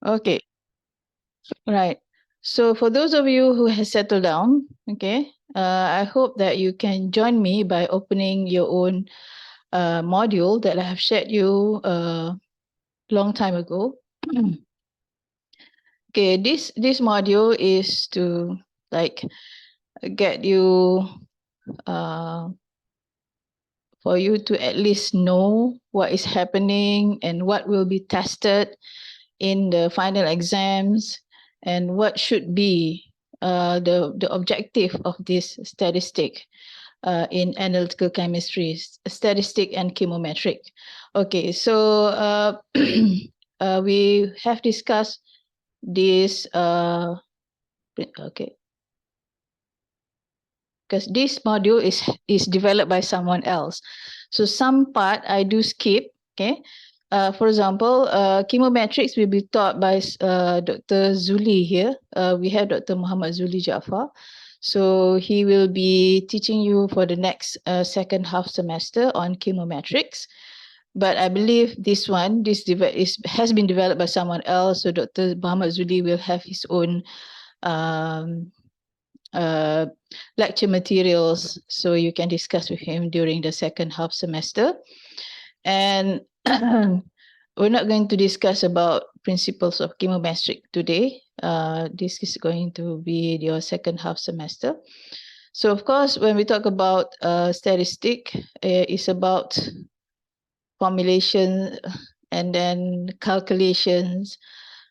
Okay, right. So for those of you who has settled down, okay, I hope that you can join me by opening your own module that I have shared you long time ago. Okay, this module is to like get you uh, for you to at least know what is happening and what will be tested in the final exams and what should be the objective of this statistic in analytical chemistry, statistic and chemometric. Okay, so we have discussed this. Okay, because this module is developed by someone else. So some part I do skip. Okay. For example, chemometrics will be taught by Dr. Zuli here. We have Dr. Muhammad Zuli Jaafar. So he will be teaching you for the next second half semester on chemometrics. But I believe this one, has been developed by someone else. So Dr. Muhammad Zuli will have his own um, uh, lecture materials, so you can discuss with him during the second half semester. And we're not going to discuss about principles of chemometric today. This is going to be your second half semester. So of course, when we talk about statistic, it's about formulation and then calculations.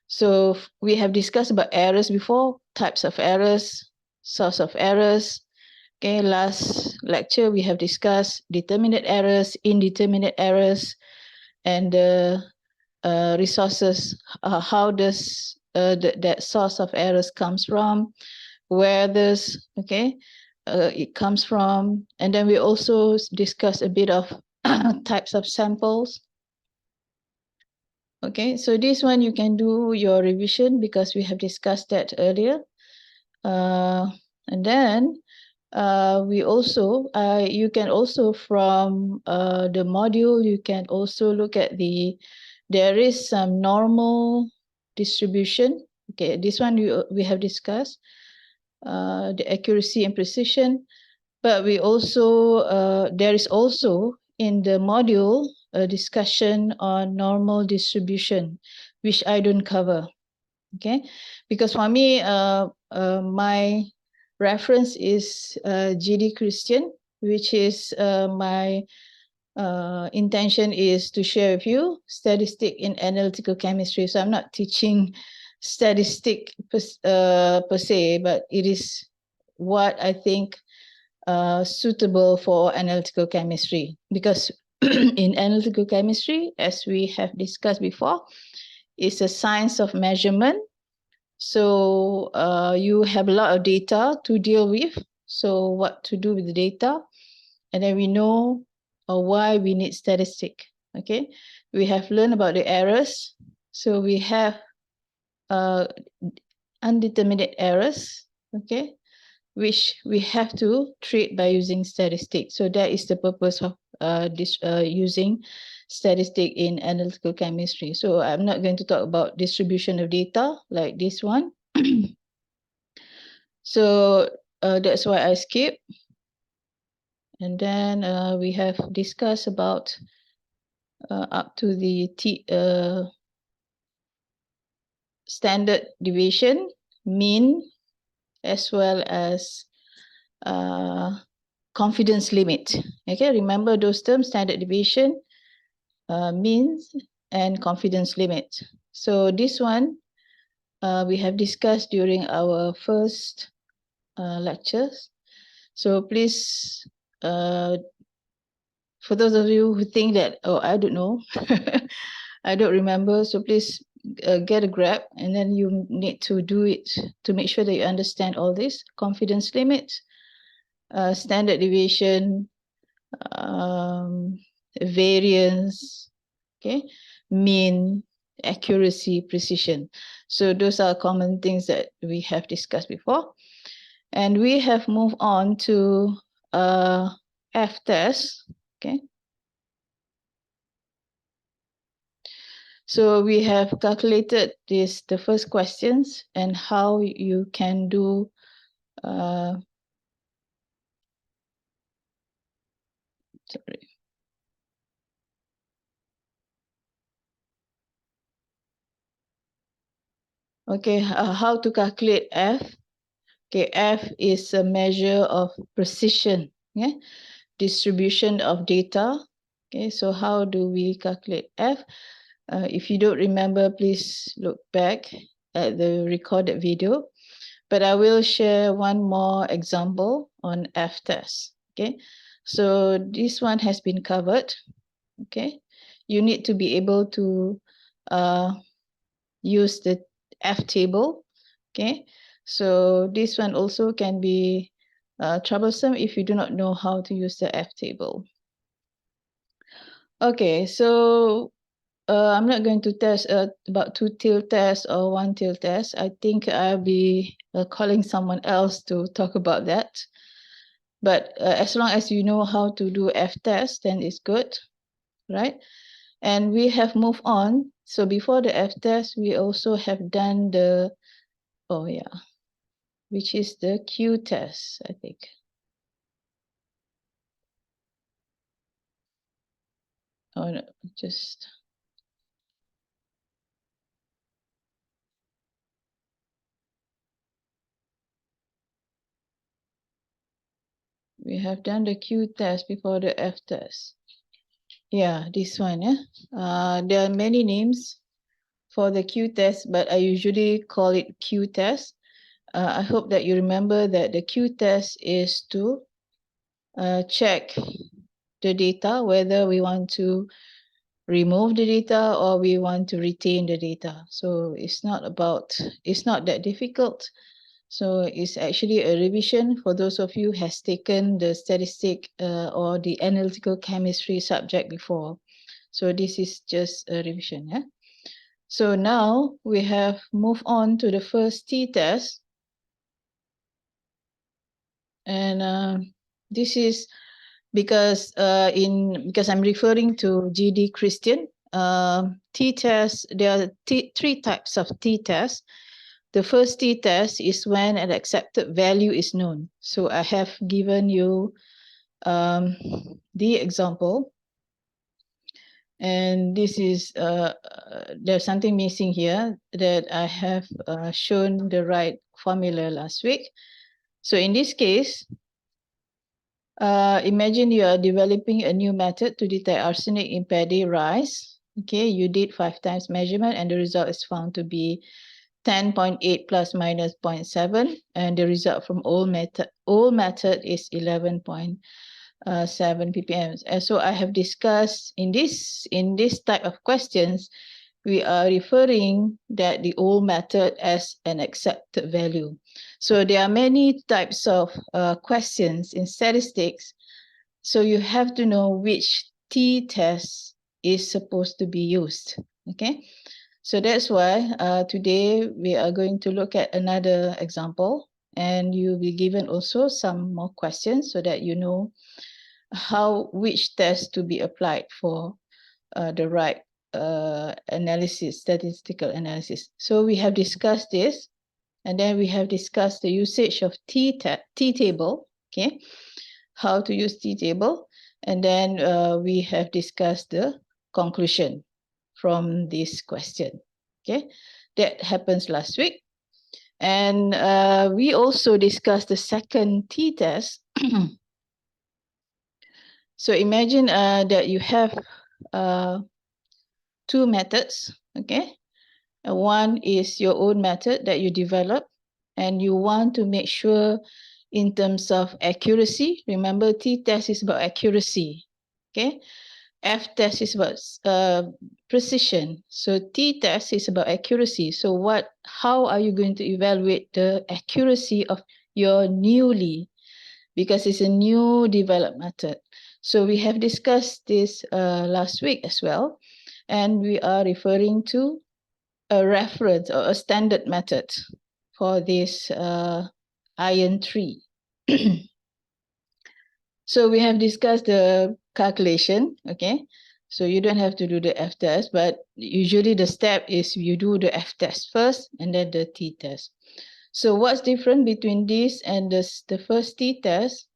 So we have discussed about errors before, types of errors, source of errors. Okay, last lecture we have discussed determinate errors, indeterminate errors, and resources. How does that source of errors comes from? Where this it comes from, and then we also discuss a bit of types of samples. Okay, so this one you can do your revision because we have discussed that earlier. And then we also, you can also from the module, you can also look at there is some normal distribution. Okay, this one we have discussed, the accuracy and precision. But we also, there is also in the module a discussion on normal distribution, which I don't cover. Okay, because for me, my reference is GD Christian, which is my intention is to share with you statistic in analytical chemistry. So I'm not teaching statistic per se, but it is what I think suitable for analytical chemistry, because in analytical chemistry, as we have discussed before, it's a science of measurement. So you have a lot of data to deal with. So what to do with the data, and then we know why we need statistic. Okay, we have learned about the errors. So we have undeterminate errors. Okay, which we have to treat by using statistics. So that is the purpose of using statistic in analytical chemistry. So I'm not going to talk about distribution of data like this one. So that's why I skip. And then we have discussed about up to the standard deviation, mean, as well as confidence limit. Okay, remember those terms, standard deviation, means, and confidence limit. So this one we have discussed during our first lectures. So please, for those of you who think that, oh, I don't know, I don't remember, so please get a grab, and then you need to do it to make sure that you understand all this. Confidence limit, standard deviation, variance, okay, mean, accuracy, precision. So those are common things that we have discussed before. And we have moved on to F test, okay. So we have calculated the first questions and how you can do sorry. Okay, how to calculate F? Okay, F is a measure of precision, yeah, distribution of data. Okay, so how do we calculate F? If you don't remember, please look back at the recorded video. But I will share one more example on F test. Okay, so this one has been covered. Okay, you need to be able to use the F table. Okay, so this one also can be troublesome if you do not know how to use the F table. Okay, so I'm not going to test about two tail tests or one tail test. I think I'll be calling someone else to talk about that. But as long as you know how to do F test, then it's good, right? And we have moved on. So before the F test, we also have done the, oh yeah, which is the Q test, I think. Oh no, just we have done the Q test before the F test. Yeah, this one, yeah. There are many names for the Q test, but I usually call it Q test. I hope that you remember that the Q test is to check the data, whether we want to remove the data or we want to retain the data. So it's not that difficult. So it's actually a revision for those of you who has taken the statistic or the analytical chemistry subject before. So this is just a revision. Yeah? So now we have moved on to the first t-test. And this is because I'm referring to GD Christian. T-test, there are three types of t-test. The first t-test is when an accepted value is known. So I have given you the example. And this is, there's something missing here that I have shown the right formula last week. So in this case, imagine you are developing a new method to detect arsenic in paddy rice. Okay, you did 5 times measurement and the result is found to be 10.8 plus minus 0.7, and the result from old method is 11.7 ppm. And so I have discussed in this type of questions, we are referring that the old method as an accepted value. So there are many types of questions in statistics. So you have to know which t-test is supposed to be used. Okay. So that's why today we are going to look at another example, and you'll be given also some more questions so that you know which test to be applied for the right analysis, statistical analysis. So we have discussed this, and then we have discussed the usage of t-table, okay, how to use t-table, and then we have discussed the conclusion from this question. Okay, that happens last week. And we also discussed the second t-test. So imagine that you have two methods, okay? One is your own method that you develop, and you want to make sure in terms of accuracy. Remember, t-test is about accuracy, okay? F-test is about precision. So t-test is about accuracy. So how are you going to evaluate the accuracy of your because it's a new developed method. So we have discussed this last week as well, and we are referring to a reference or a standard method for this iron 3. So we have discussed the calculation, okay? So you don't have to do the F test, but usually the step is you do the F test first and then the T test. So what's different between this and the first T test,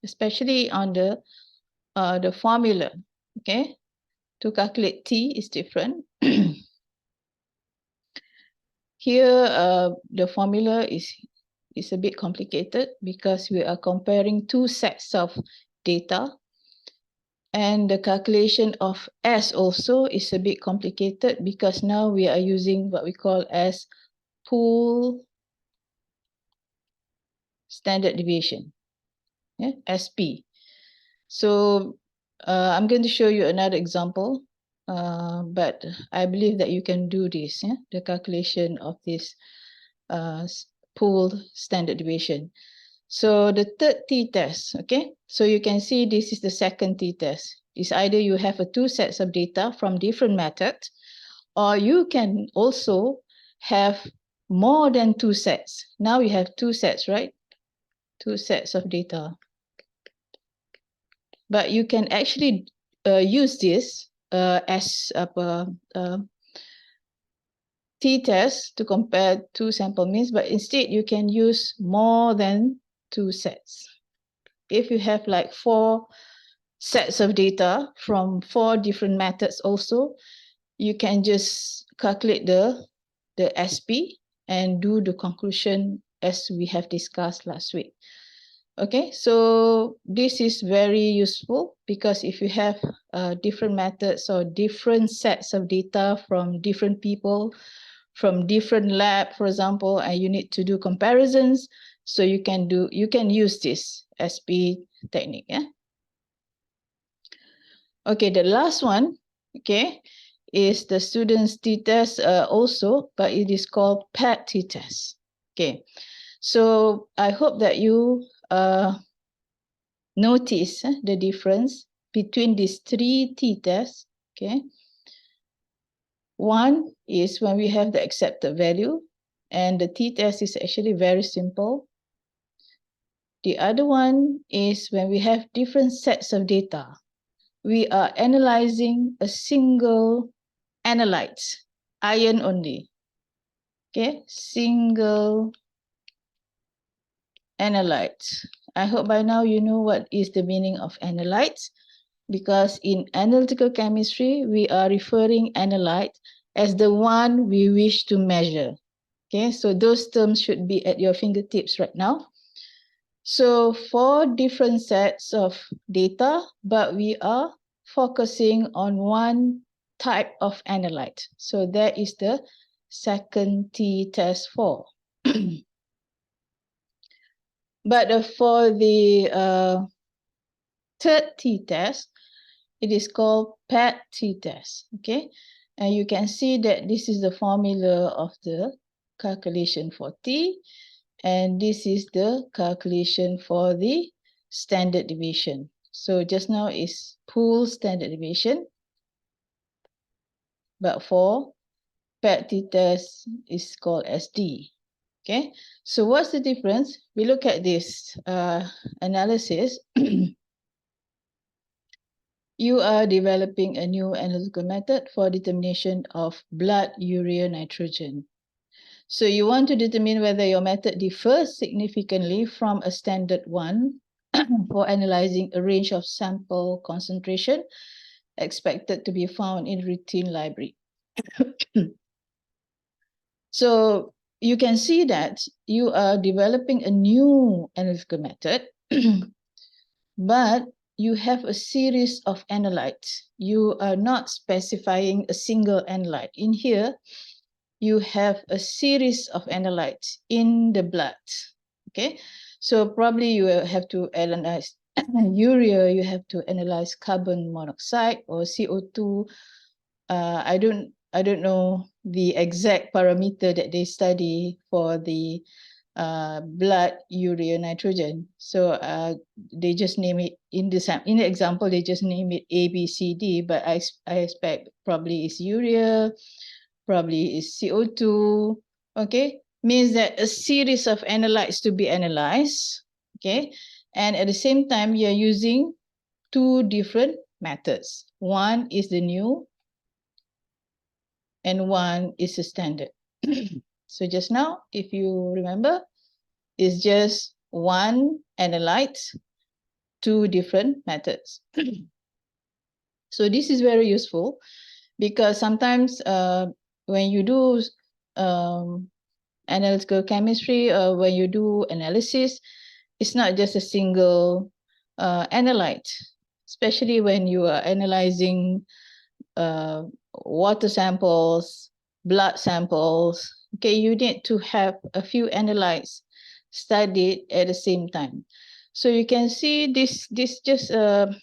especially on the formula, okay? To calculate T is different. Here, the formula is a bit complicated because we are comparing two sets of data. And the calculation of S also is a bit complicated because now we are using what we call as pool standard deviation, yeah, SP. So I'm going to show you another example, but I believe that you can do this, yeah, the calculation of this pooled standard deviation. So the third t-test, okay? So you can see this is the second t-test. It's either you have two sets of data from different methods, or you can also have more than two sets. Now you have two sets, right? Two sets of data. But you can actually use this as a t-test to compare two sample means, but instead you can use more than two sets. If you have like 4 sets of data from 4 different methods also, you can just calculate the SP and do the conclusion as we have discussed last week. Okay, so this is very useful because if you have different methods or different sets of data from different people, from different lab, for example, and you need to do comparisons, so you can use this SP technique. Yeah. Okay, the last one, okay, is the student's t-test also, but it is called PET t-test. Okay, so I hope that you notice the difference between these 3 t-tests. Okay, one is when we have the accepted value, and the t-test is actually very simple. The other one is when we have different sets of data. We are analyzing a single analyte, iron only. Okay, single analyte. I hope by now you know what is the meaning of analytes, because in analytical chemistry, we are referring analyte as the one we wish to measure. Okay, so those terms should be at your fingertips right now. So 4 different sets of data, but we are focusing on one type of analyte. So that is the second t-test 4. But for the third t-test, it is called PET t-test. Okay, and you can see that this is the formula of the calculation for t. And this is the calculation for the standard deviation. So just now is pool standard deviation, but for PET t-test is called SD. Okay, so what's the difference? We look at this analysis. You are developing a new analytical method for determination of blood urea nitrogen. So you want to determine whether your method differs significantly from a standard one for analyzing a range of sample concentration expected to be found in routine library. So you can see that you are developing a new analytical method, but you have a series of analytes. You are not specifying a single analyte. In here, you have a series of analytes in the blood. Okay, so probably you have to analyze urea, you have to analyze carbon monoxide or CO2. I don't know the exact parameter that they study for the blood urea nitrogen. So they just name it in the example, they just name it A, B, C, D, but I expect probably it's urea, probably is CO2, okay? Means that a series of analytes to be analyzed, okay? And at the same time, you're using 2 different methods. One is the new and one is the standard. So just now, if you remember, it's just one analytes, two different methods. So this is very useful because sometimes when you do analytical chemistry, when you do analysis, it's not just a single analyte, especially when you are analyzing water samples, blood samples. Okay, you need to have a few analytes studied at the same time. So you can see this just a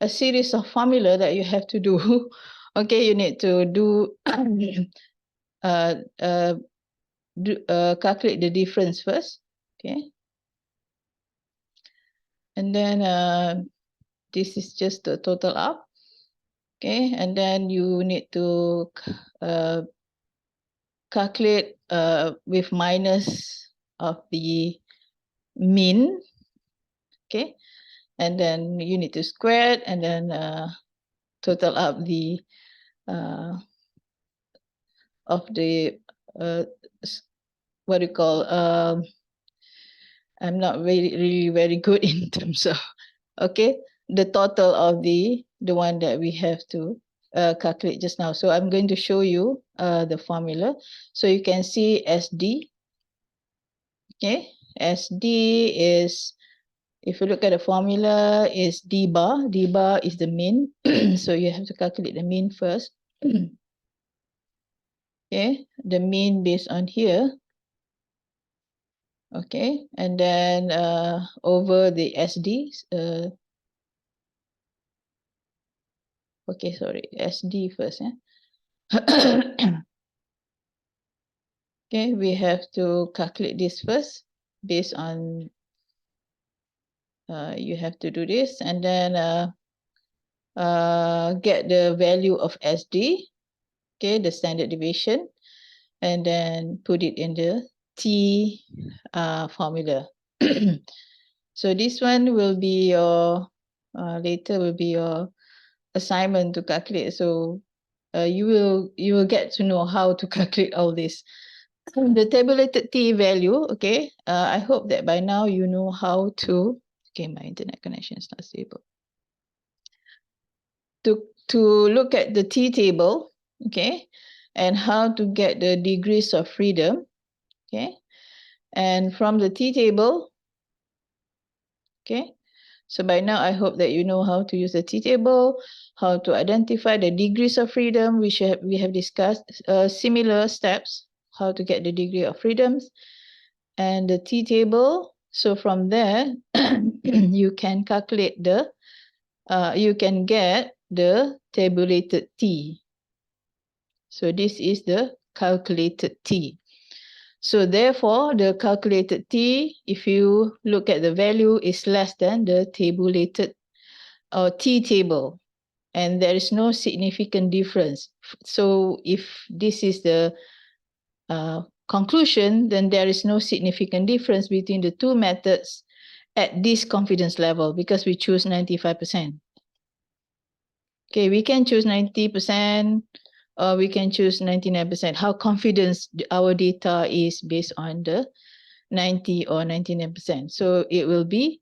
series of formula that you have to do. Okay, you need to do calculate the difference first. Okay, and then this is just the total up. Okay, and then you need to calculate with minus of the mean. Okay, and then you need to square it and then total up the of the what do you call I'm not really very good in terms of okay the total of the one that we have to calculate just now. So I'm going to show you the formula. So you can see SD. Okay, SD is, if you look at the formula, is D bar. D bar is the mean. So you have to calculate the mean first. Okay, the mean based on here. Okay, and then over the SD. Okay, sorry, SD first. Okay, we have to calculate this first based on, you have to do this and then get the value of SD, okay, the standard deviation, and then put it in the T formula. So this one will be your, later will be your assignment to calculate. So you will get to know how to calculate all this. The tabulated T value, okay, I hope that by now you know how to, okay, my internet connection is not stable. To look at the T table, okay, and how to get the degrees of freedom, okay, and from the T table, okay, so by now I hope that you know how to use the T table, how to identify the degrees of freedom, which we have discussed similar steps, how to get the degree of freedoms, and the T table. So from there, you can calculate the, you can get the tabulated T. So this is the calculated T. So therefore, the calculated T, if you look at the value, is less than the tabulated or T table. And there is no significant difference. So if this is the conclusion, then there is no significant difference between the two methods at this confidence level because we choose 95%. Okay, we can choose 90% or we can choose 99%. How confident our data is based on the 90 or 99%. So it will be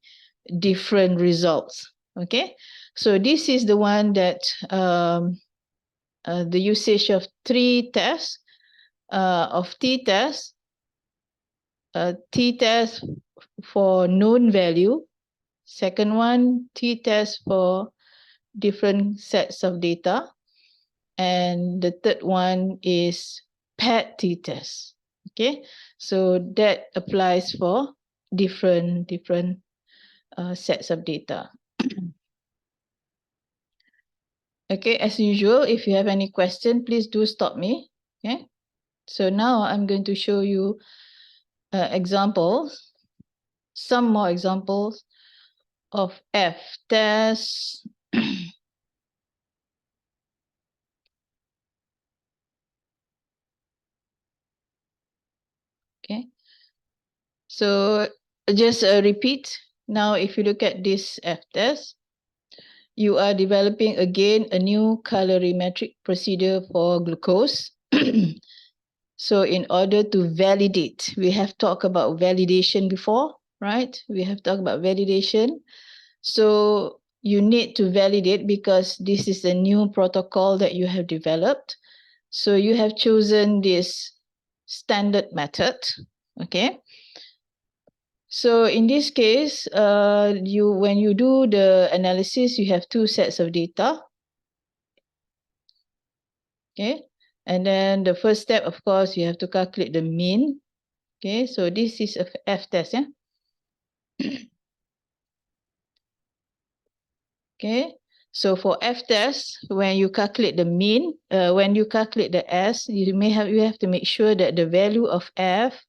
different results. Okay, so this is the one that the usage of 3 tests of t-test, t-test for known value, second one t-test for different sets of data, and the third one is paired t-test. Okay, so that applies for different sets of data. Okay, as usual, if you have any question, please do stop me. Okay, so now I'm going to show you examples, some more examples of F-tests. Okay, so just repeat. Now, if you look at this F-test, you are developing again a new calorimetric procedure for glucose. So in order to validate, we have talked about validation before, right? We have talked about validation. So you need to validate because this is a new protocol that you have developed. So you have chosen this standard method, okay? So in this case, when you do the analysis, you have two sets of data, okay? And then the first step, of course, you have to calculate the mean. Okay, so this is a F test, yeah? Okay, so for F test, when you calculate the mean, when you calculate the S, you have to make sure that the value of F,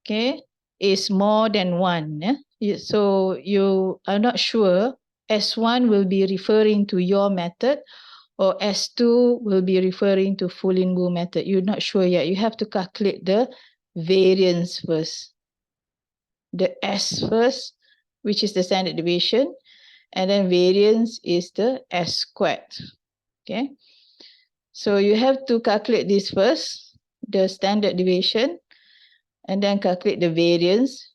okay, is more than 1. Yeah? So you are not sure S1 will be referring to your method or S2 will be referring to Fulin-Wu method. You're not sure yet. You have to calculate the variance first. The S first, which is the standard deviation, and then variance is the S squared. Okay, so you have to calculate this first, the standard deviation, and then calculate the variance.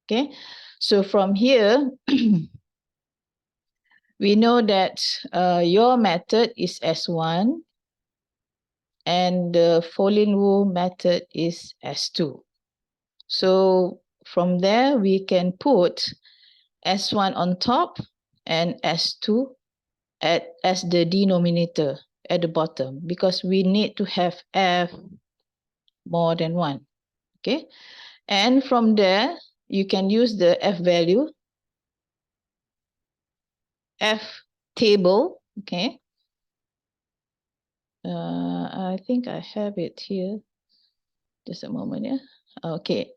Okay, so from here, we know that your method is S1 and the Fulin-Wu method is S2. So from there, we can put S1 on top and S2 as the denominator at the bottom because we need to have F more than 1. Okay, and from there, you can use the F value, F table. Okay, I think I have it here. Just a moment, yeah. Okay,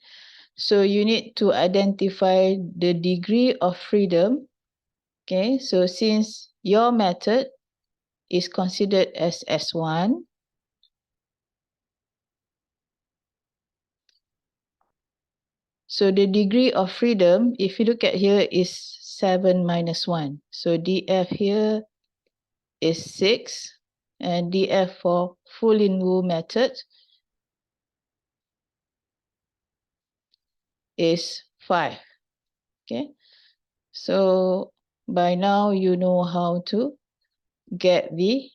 so you need to identify the degree of freedom. Okay, so since your method is considered as S1, so the degree of freedom, if you look at here, is 7 minus 1. So df here is 6, and df for Fulin-Wu method is 5. Okay, so by now you know how to get the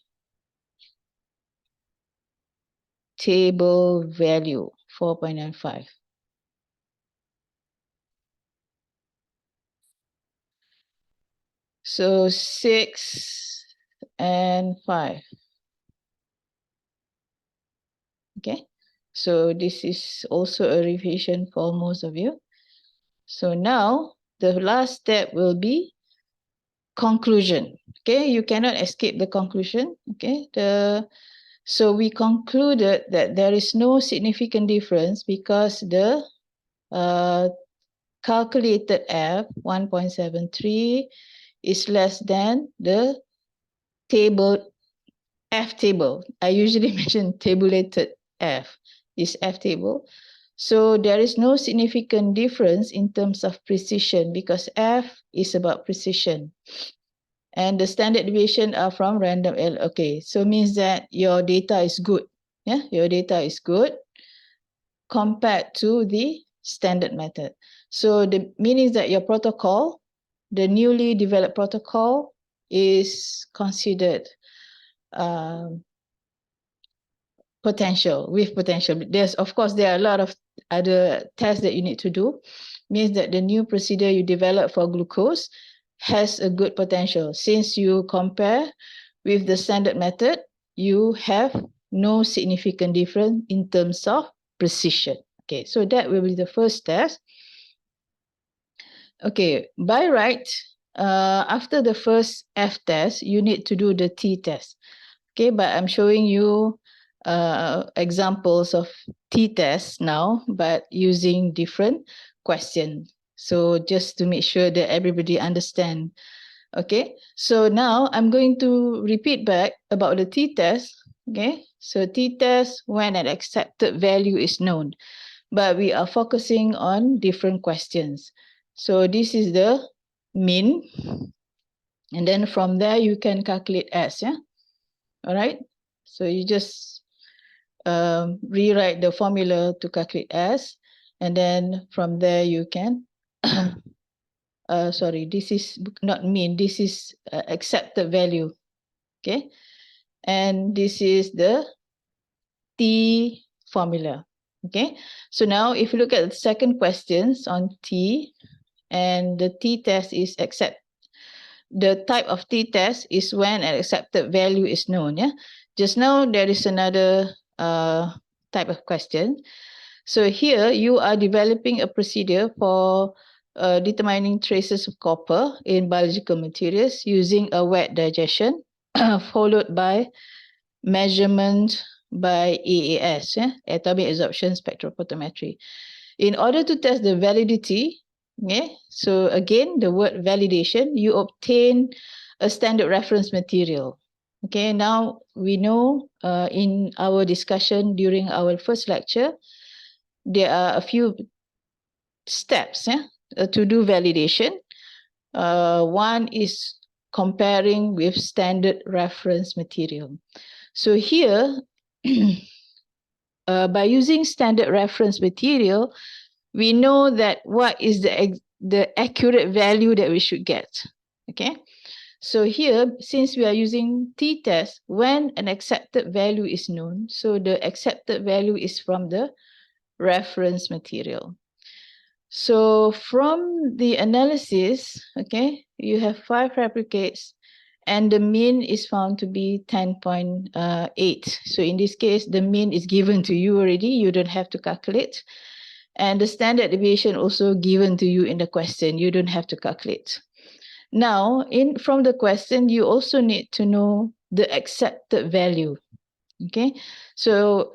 table value, 4.95. So 6 and 5. Okay, so this is also a revision for most of you. So now the last step will be conclusion. Okay, you cannot escape the conclusion. Okay, so we concluded that there is no significant difference because the calculated F 1.73 is less than the table F table. I usually mention tabulated F is F table. So there is no significant difference in terms of precision because F is about precision. And the standard deviation are from random L. Okay, so means that your data is good. Yeah, your data is good compared to the standard method. So the meaning that your protocol, the newly developed protocol, is considered with potential. There's, of course, there are a lot of other tests that you need to do. Means that the new procedure you develop for glucose has a good potential. Since you compare with the standard method, you have no significant difference in terms of precision. Okay, so that will be the first test. Okay, by right, after the first F test, you need to do the T test. Okay, but I'm showing you examples of t-tests now, but using different questions. So just to make sure that everybody understand. Okay, so now I'm going to repeat back about the t-test. Okay, so t-test when an accepted value is known, but we are focusing on different questions. So this is the mean. And then from there, you can calculate S, yeah? All right? So you just rewrite the formula to calculate S. And then from there, you can, sorry, this is not mean, this is accepted value, okay? And this is the T formula, okay? So now if you look at the second questions on T, and the T test is accept. The type of T test is when an accepted value is known, yeah? Just now there is another type of question. So here you are developing a procedure for determining traces of copper in biological materials using a wet digestion followed by measurement by AAS, yeah? Atomic absorption spectrophotometry. In order to test the validity, okay, so again, the word validation, you obtain a standard reference material. Okay, now we know in our discussion during our first lecture, there are a few steps, yeah, to do validation. One is comparing with standard reference material. So here, by using standard reference material, we know that what is the accurate value that we should get. Okay. So here, since we are using t-test, when an accepted value is known, so the accepted value is from the reference material. So from the analysis, okay, you have 5 replicates and the mean is found to be 10.8. So in this case, the mean is given to you already. You don't have to calculate. And the standard deviation also given to you in the question. You don't have to calculate. Now, from the question, you also need to know the accepted value. Okay, so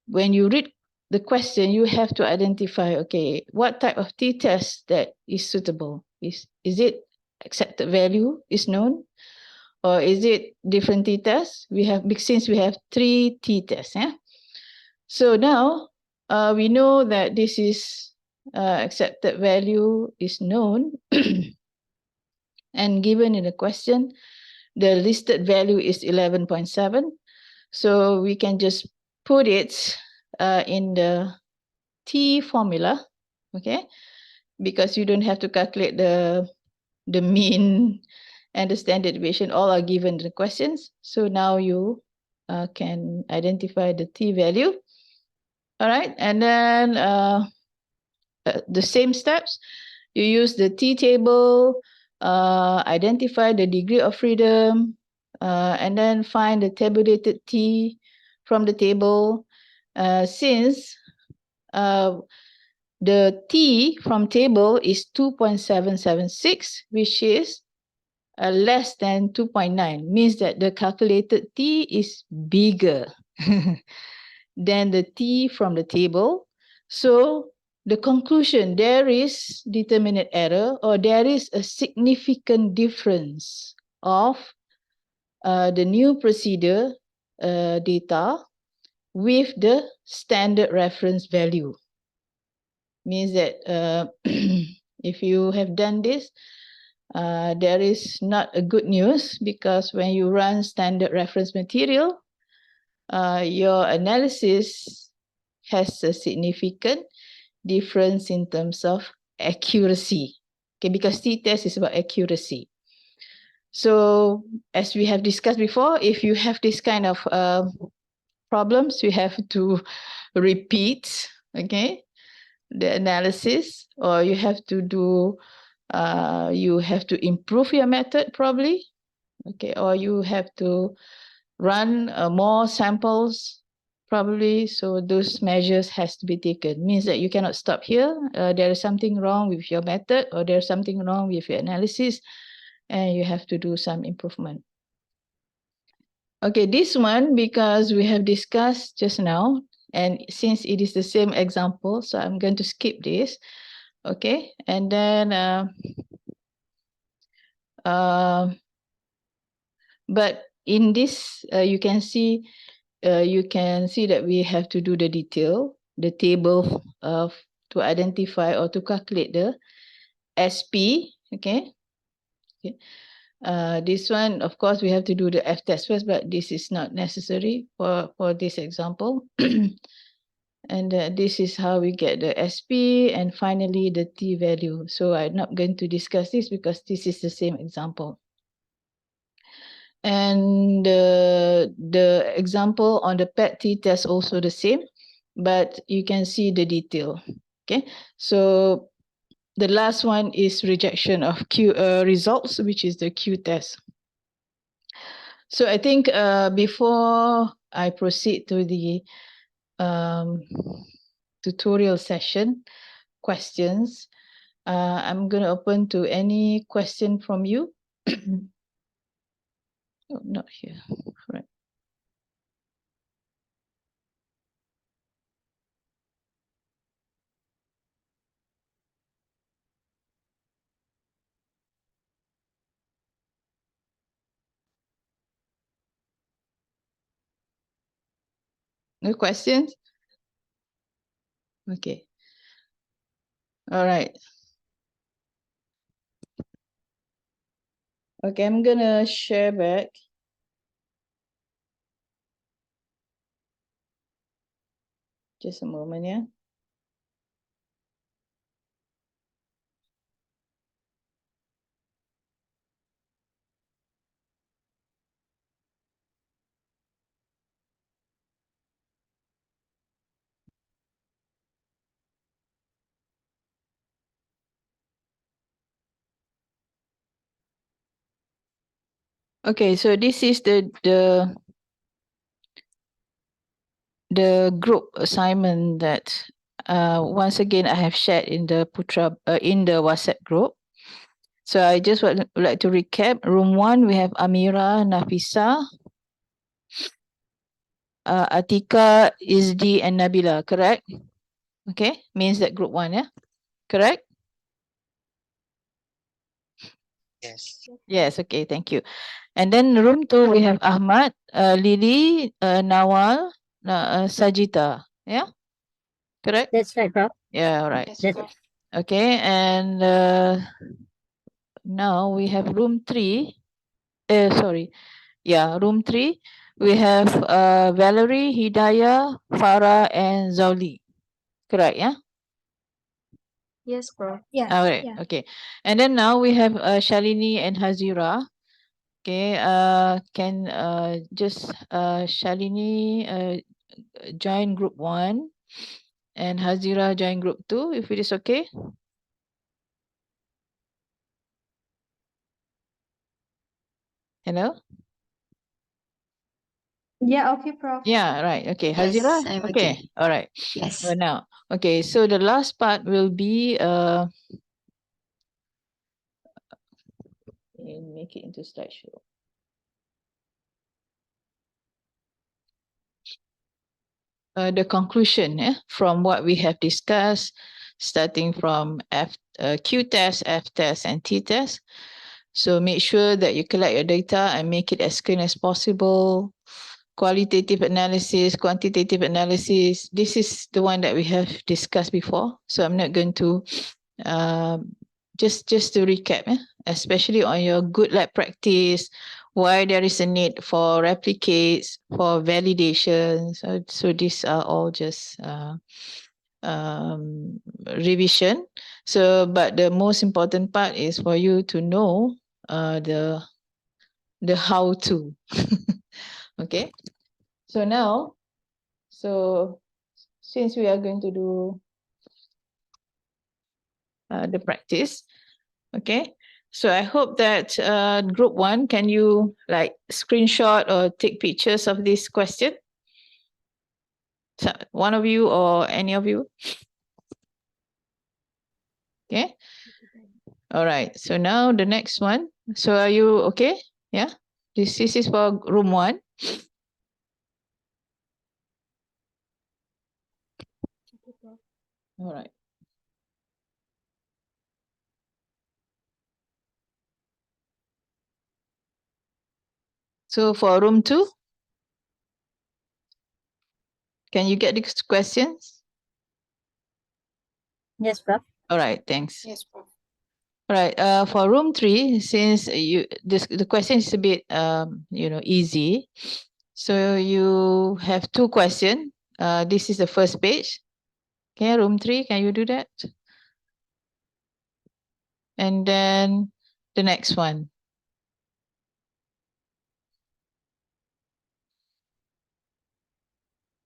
when you read the question, you have to identify, okay, what type of t-test that is suitable? Is it accepted value is known? Or is it different t-tests? Since we have 3 t-tests, yeah? So now we know that this is accepted value is known and given in the question, the listed value is 11.7. So we can just put it in the T formula, okay? Because you don't have to calculate the mean and the standard deviation, all are given in the questions. So now you can identify the T value. All right, and then the same steps, you use the T table, identify the degree of freedom, and then find the tabulated T from the table. Since the T from table is 2.776, which is less than 2.9, means that the calculated T is bigger than the T from the table. So the conclusion, there is determinate error or there is a significant difference of the new procedure data with the standard reference value. Means that if you have done this, there is not a good news, because when you run standard reference material, your analysis has a significant difference in terms of accuracy. Okay, because t-test is about accuracy. So as we have discussed before, if you have this kind of problems, you have to repeat, okay, the analysis, or you have to do, you have to improve your method probably, okay, or you have to run more samples probably. So those measures has to be taken. Means that you cannot stop here. There is something wrong with your method, or there's something wrong with your analysis, and you have to do some improvement. Okay, this one, because we have discussed just now, and since it is the same example, so I'm going to skip this. Okay, and then but in this you can see that we have to do the table of to identify or to calculate the SP. Okay. This one, of course, we have to do the F test first, but this is not necessary for this example. And this is how we get the SP and finally the T value. So I'm not going to discuss this because this is the same example. And the example on the PET-T test also the same, but you can see the detail. Okay, so the last one is rejection of Q results, which is the Q test. So I think before I proceed to the tutorial session, questions, I'm going to open to any question from you. Oh, not here. Right. No questions? Okay. All right. Okay, I'm gonna share back. Just a moment, yeah. Okay, so this is the group assignment that once again I have shared in the Putra in the WhatsApp group. So I just would like to recap. Room 1, we have Amira, Nafisa, Atika, Izdi, and Nabila, correct? Okay, means that group 1, yeah? Correct? Yes. Yes, okay, thank you. And then room 2, we have Ahmad, Lily, Nawal, Sajita, yeah? Correct? That's right, Prof. Yeah, all right. That's Okay, and now we have room 3. Sorry. Yeah, room 3. We have Valerie, Hidayah, Farah, and Zauli. Correct, yeah? yes, Prof. All right, okay. And then now we have Shalini and Hazira. Okay, can just Shalini join group 1 and Hazira join group 2 if it is okay? Hello? Yeah, okay, Prof. Yeah, right. Okay, Yes, Hazira? I'm Okay, okay. all right. Yes. Now, okay, so the last part will be make it into slideshow. The conclusion from what we have discussed, starting from Q test, F test, and T test. So make sure that you collect your data and make it as clean as possible. Qualitative analysis, quantitative analysis. This is the one that we have discussed before. So I'm not going to just to recap, especially on your good lab practice, why there is a need for replicates, for validation. So these are all just revision. So, but the most important part is for you to know the how to. Okay. So now, so since we are going to do the practice, okay. So I hope that group 1, can you like screenshot or take pictures of this question? So one of you or any of you? Okay. All right. So now the next one. So are you okay? Yeah. This is for room 1. All right. So for room 2, can you get these questions? Yes, Prof. All right. Thanks. Yes, Prof. All right. For room 3, since the question is a bit easy, so you have 2 questions. This is the first page. Okay, room 3, can you do that? And then the next one.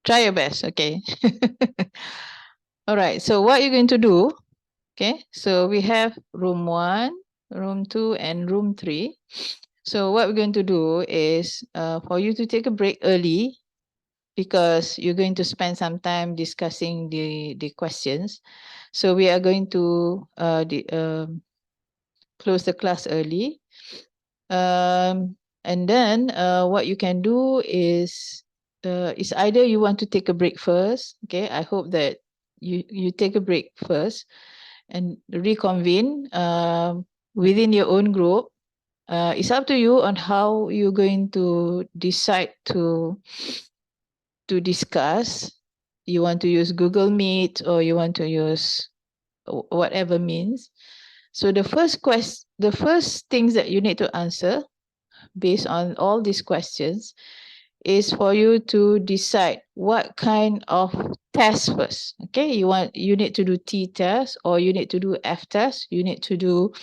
Try your best, okay? All right, so what you're going to do, okay? So we have room 1, room 2, and room 3. So what we're going to do is for you to take a break early because you're going to spend some time discussing the questions. So we are going to close the class early. And then what you can do is either you want to take a break first. Okay, I hope that you take a break first and reconvene within your own group. It's up to you on how you're going to decide to discuss. You want to use Google Meet or you want to use whatever means. So the first things that you need to answer based on all these questions is for you to decide what kind of test first. Okay, you need to do T test or you need to do F test. You need to do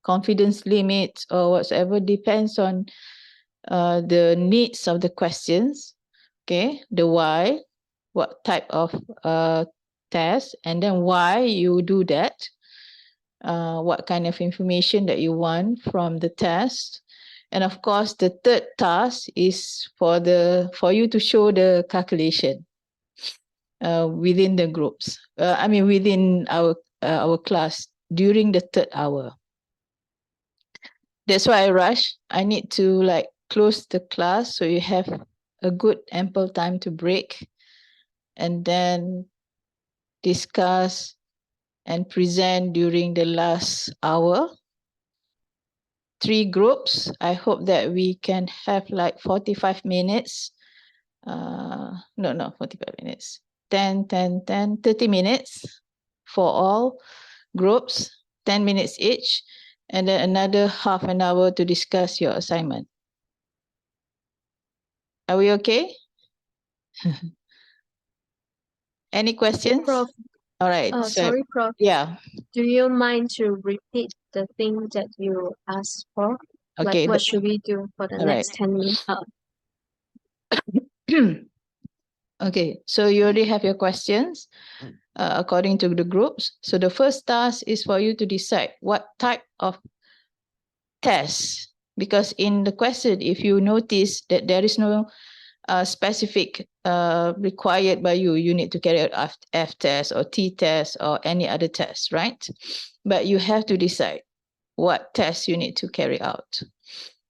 confidence limits or whatever, depends on the needs of the questions. Okay, the why, what type of test, and then why you do that. What kind of information that you want from the test. And of course, the third task is for you to show the calculation within the groups. Within our class during the third hour. That's why I rush. I need to close the class so you have a good ample time to break and then discuss and present during the last hour. 3 groups. I hope that we can have 45 minutes. No, 45 minutes. 10, 10, 10, 30 minutes for all groups, 10 minutes each, and then another half an hour to discuss your assignment. Are we okay? Any questions? Prof. All right. Sorry, Prof. Yeah. Do you mind to repeat the thing that you asked for? Okay. What should we do for the next 10 minutes? Okay, so you already have your questions according to the groups. So the first task is for you to decide what type of test, because in the question, if you notice that there is no specific required by you, you need to carry out F test or T test or any other test, right? But you have to decide what test you need to carry out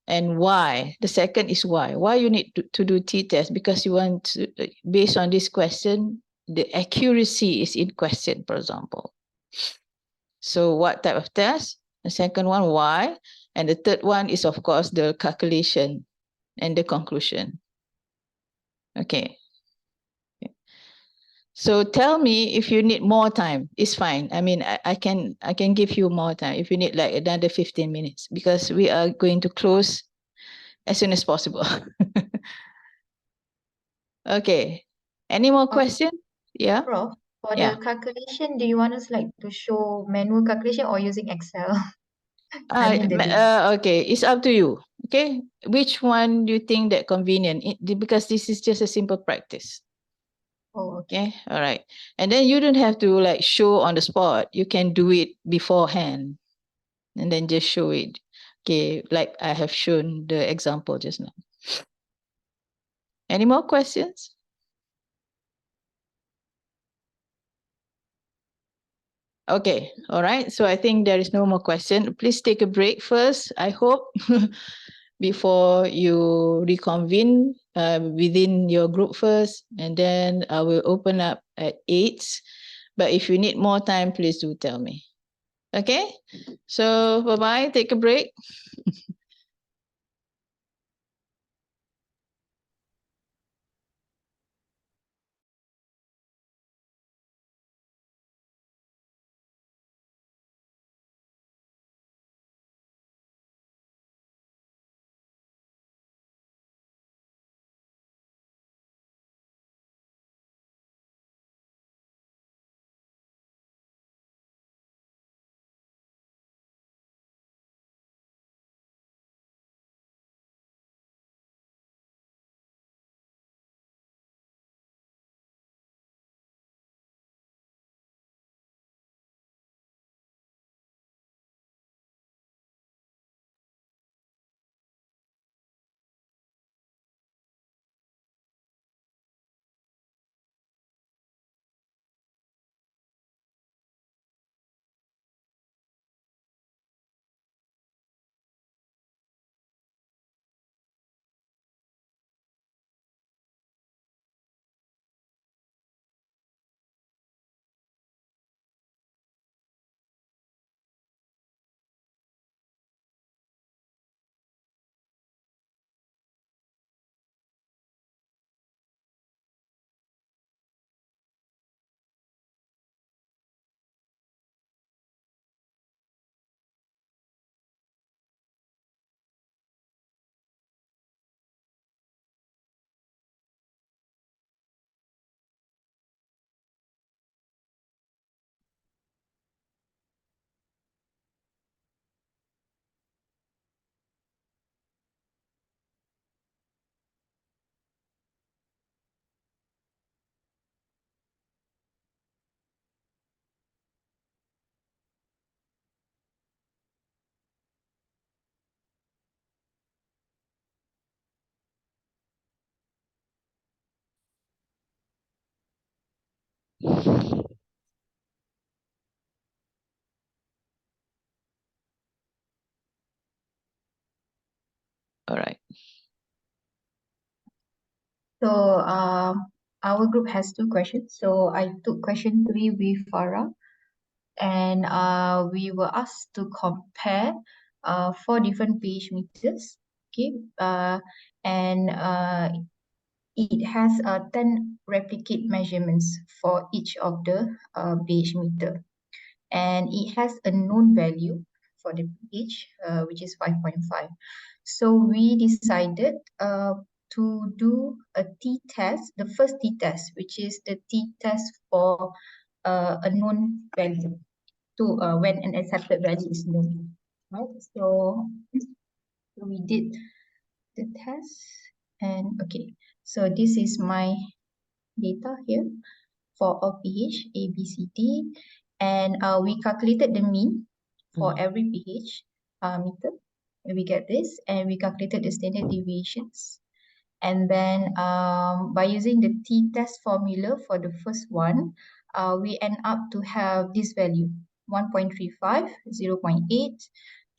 and why. The second is why. Why you need to do T test? Because you want to, based on this question, the accuracy is in question, for example. So what type of test? The second one, why? And the third one is, of course, the calculation and the conclusion. Okay. So tell me if you need more time. It's fine. I mean, I can give you more time if you need another 15 minutes because we are going to close as soon as possible. Okay. Any more question? Yeah. Prof, for Yeah. the calculation, do you want us to show manual calculation or using Excel? Okay, it's up to you. Okay, which one do you think that convenient? Because this is just a simple practice. Oh, okay. Okay, all right. And then you don't have to show on the spot. You can do it beforehand and then just show it. Okay, like I have shown the example just now. Any more questions? Okay, all right. So I think there is no more question. Please take a break first, I hope, before you reconvene within your group first. And then I will open up at 8. But if you need more time, please do tell me. Okay, so bye-bye. Take a break. All right. So our group has 2 questions. So I took question 3 with Farah, and we were asked to compare 4 different pH meters. Okay, and it has 10 replicate measurements for each of the pH meter, and it has a known value for the pH, which is 5.5. So we decided to do a t-test, the first t-test, which is the t-test for a known value to when an accepted value is known. Right? So we did the test, and okay, so this is my data here for all pH A, B, C, D, and we calculated the mean for every pH meter. And we get this, and we calculated the standard deviations. And then by using the t-test formula for the first one, we end up to have this value: 1.35, 0.8,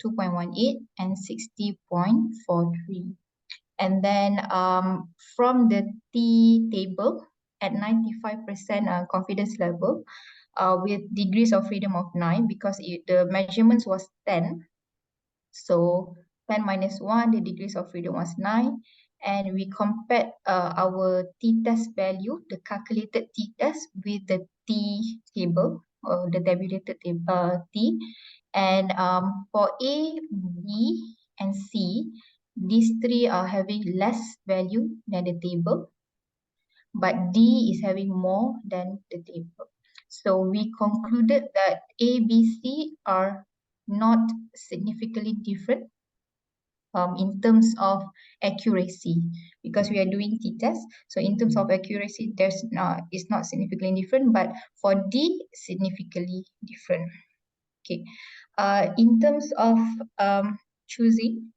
2.18, and 60.43. And then from the T table at 95% confidence level, with degrees of freedom of 9, because the measurements was 10. So 10 minus 1, the degrees of freedom was 9. And we compared our t-test value, the calculated t-test, with the T table, or the tabulated T. And for A, B, and C, these 3 are having less value than the table, but D is having more than the table. So we concluded that A, B, C are not significantly different in terms of accuracy, because we are doing t-test. So in terms of accuracy, it's not significantly different, but for D, significantly different. Okay. In terms of choosing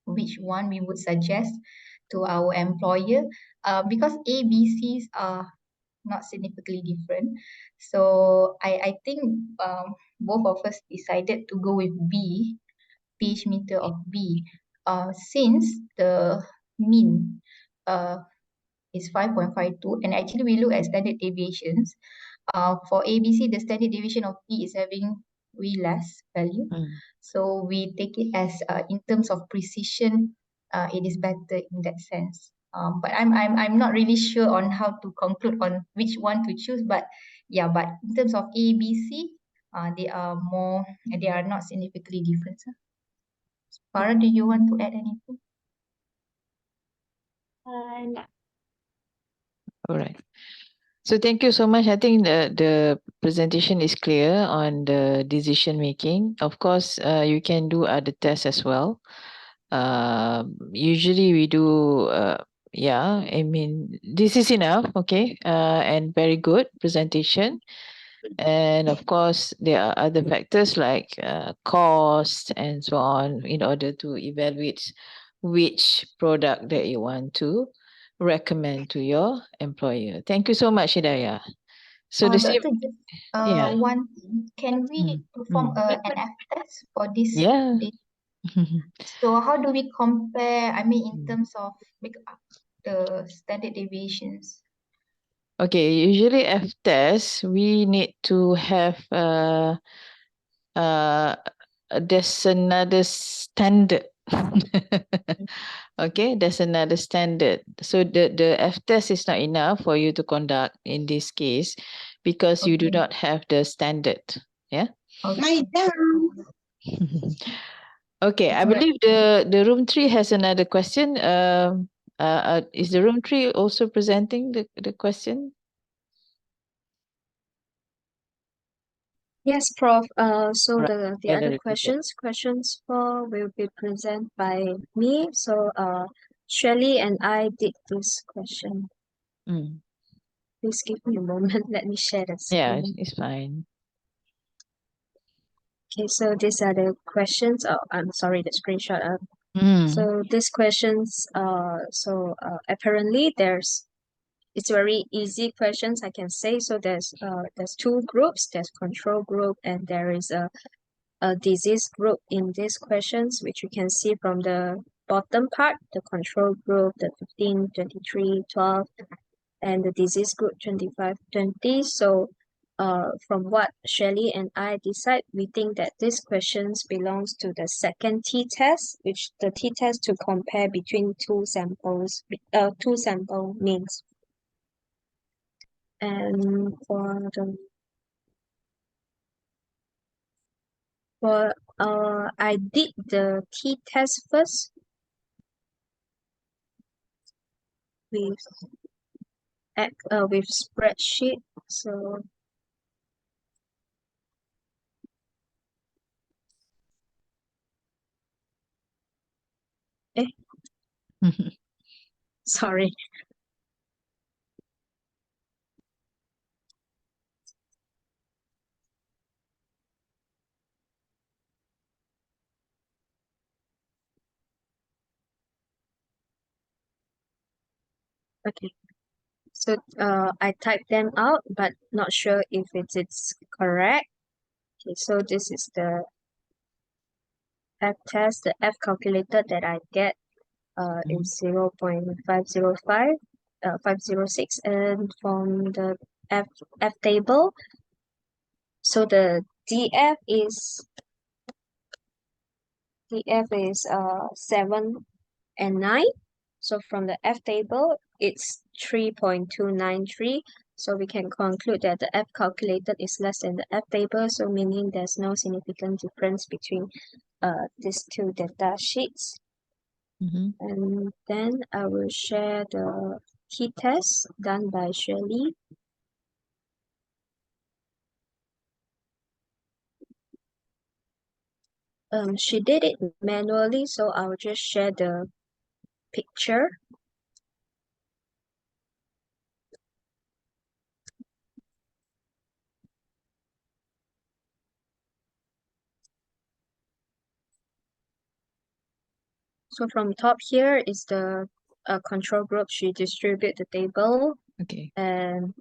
which one we would suggest to our employer, because A, B, C's are not significantly different. So I think both of us decided to go with B, pH meter of B, since the mean is 5.52, and actually we look at standard deviations. For ABC, the standard deviation of B is having way less value. So we take it as in terms of precision, it is better in that sense. But I'm not really sure on how to conclude on which one to choose. But yeah, but in terms of A, B, C, they are not significantly different. Farah, do you want to add anything? No. All right. So thank you so much. I think the presentation is clear on the decision making. Of course, you can do other tests as well. Usually we do, yeah, I mean, this is enough, okay, and very good presentation. And of course, there are other factors like cost and so on in order to evaluate which product that you want to recommend to your employer. Thank you so much, Hidayah. So the same, Doctor, just yeah, one thing. Can we perform an F test for this yeah. data? So how do we compare, I mean, in terms of the standard deviations? Okay, usually F test, we need to have uh, there's another standard. Okay, there's another standard. So the F test is not enough for you to conduct in this case because you do Okay. not have the standard. Yeah. Okay. Okay, I Alright. believe the room 3 has another question. Is the room 3 also presenting the question? Yes, Prof. So Right. the other questions 4 will be presented by me. So Shirley and I did this question. Mm. Please give me a moment. Let me share the Yeah, screen. it's fine. Okay, so these are the questions. Oh, I'm sorry, the screenshot. Mm. So these questions. So apparently there's it's very easy questions, I can say. So there's two groups. There's control group and there is a disease group in these questions, which you can see from the bottom part, the control group, the 15, 23, 12, and the disease group 25, 20. So from what Shelley and I decide, we think that these questions belongs to the second t-test, which the t-test to compare between two sample means. And I did the t-test first with spreadsheet. So sorry. Okay. So I typed them out, but not sure if it's correct. Okay, so this is the F test. The F calculator that I get is 0.505, 506, and from the F table, so the DF is 7 and 9. So from the F table, it's 3.293. So we can conclude that the F calculated is less than the F table. So meaning there's no significant difference between these two data sheets. And then I will share the t-test done by Shirley. She did it manually, so I'll just share the picture. So from top here is the control group. She distribute the table. Okay. And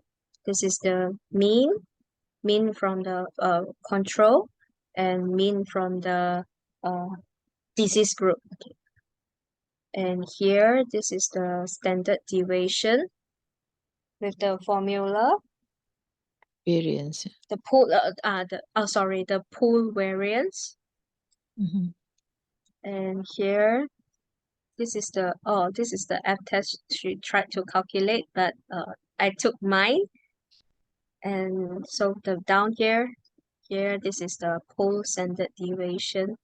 this is the mean from the control and mean from the disease group. Okay. And here, this is the standard deviation with the formula. Variance. The pool, the pool variance. And here, this is the F test she tried to calculate, but I took mine. And so the down here, this is the pool standard deviation.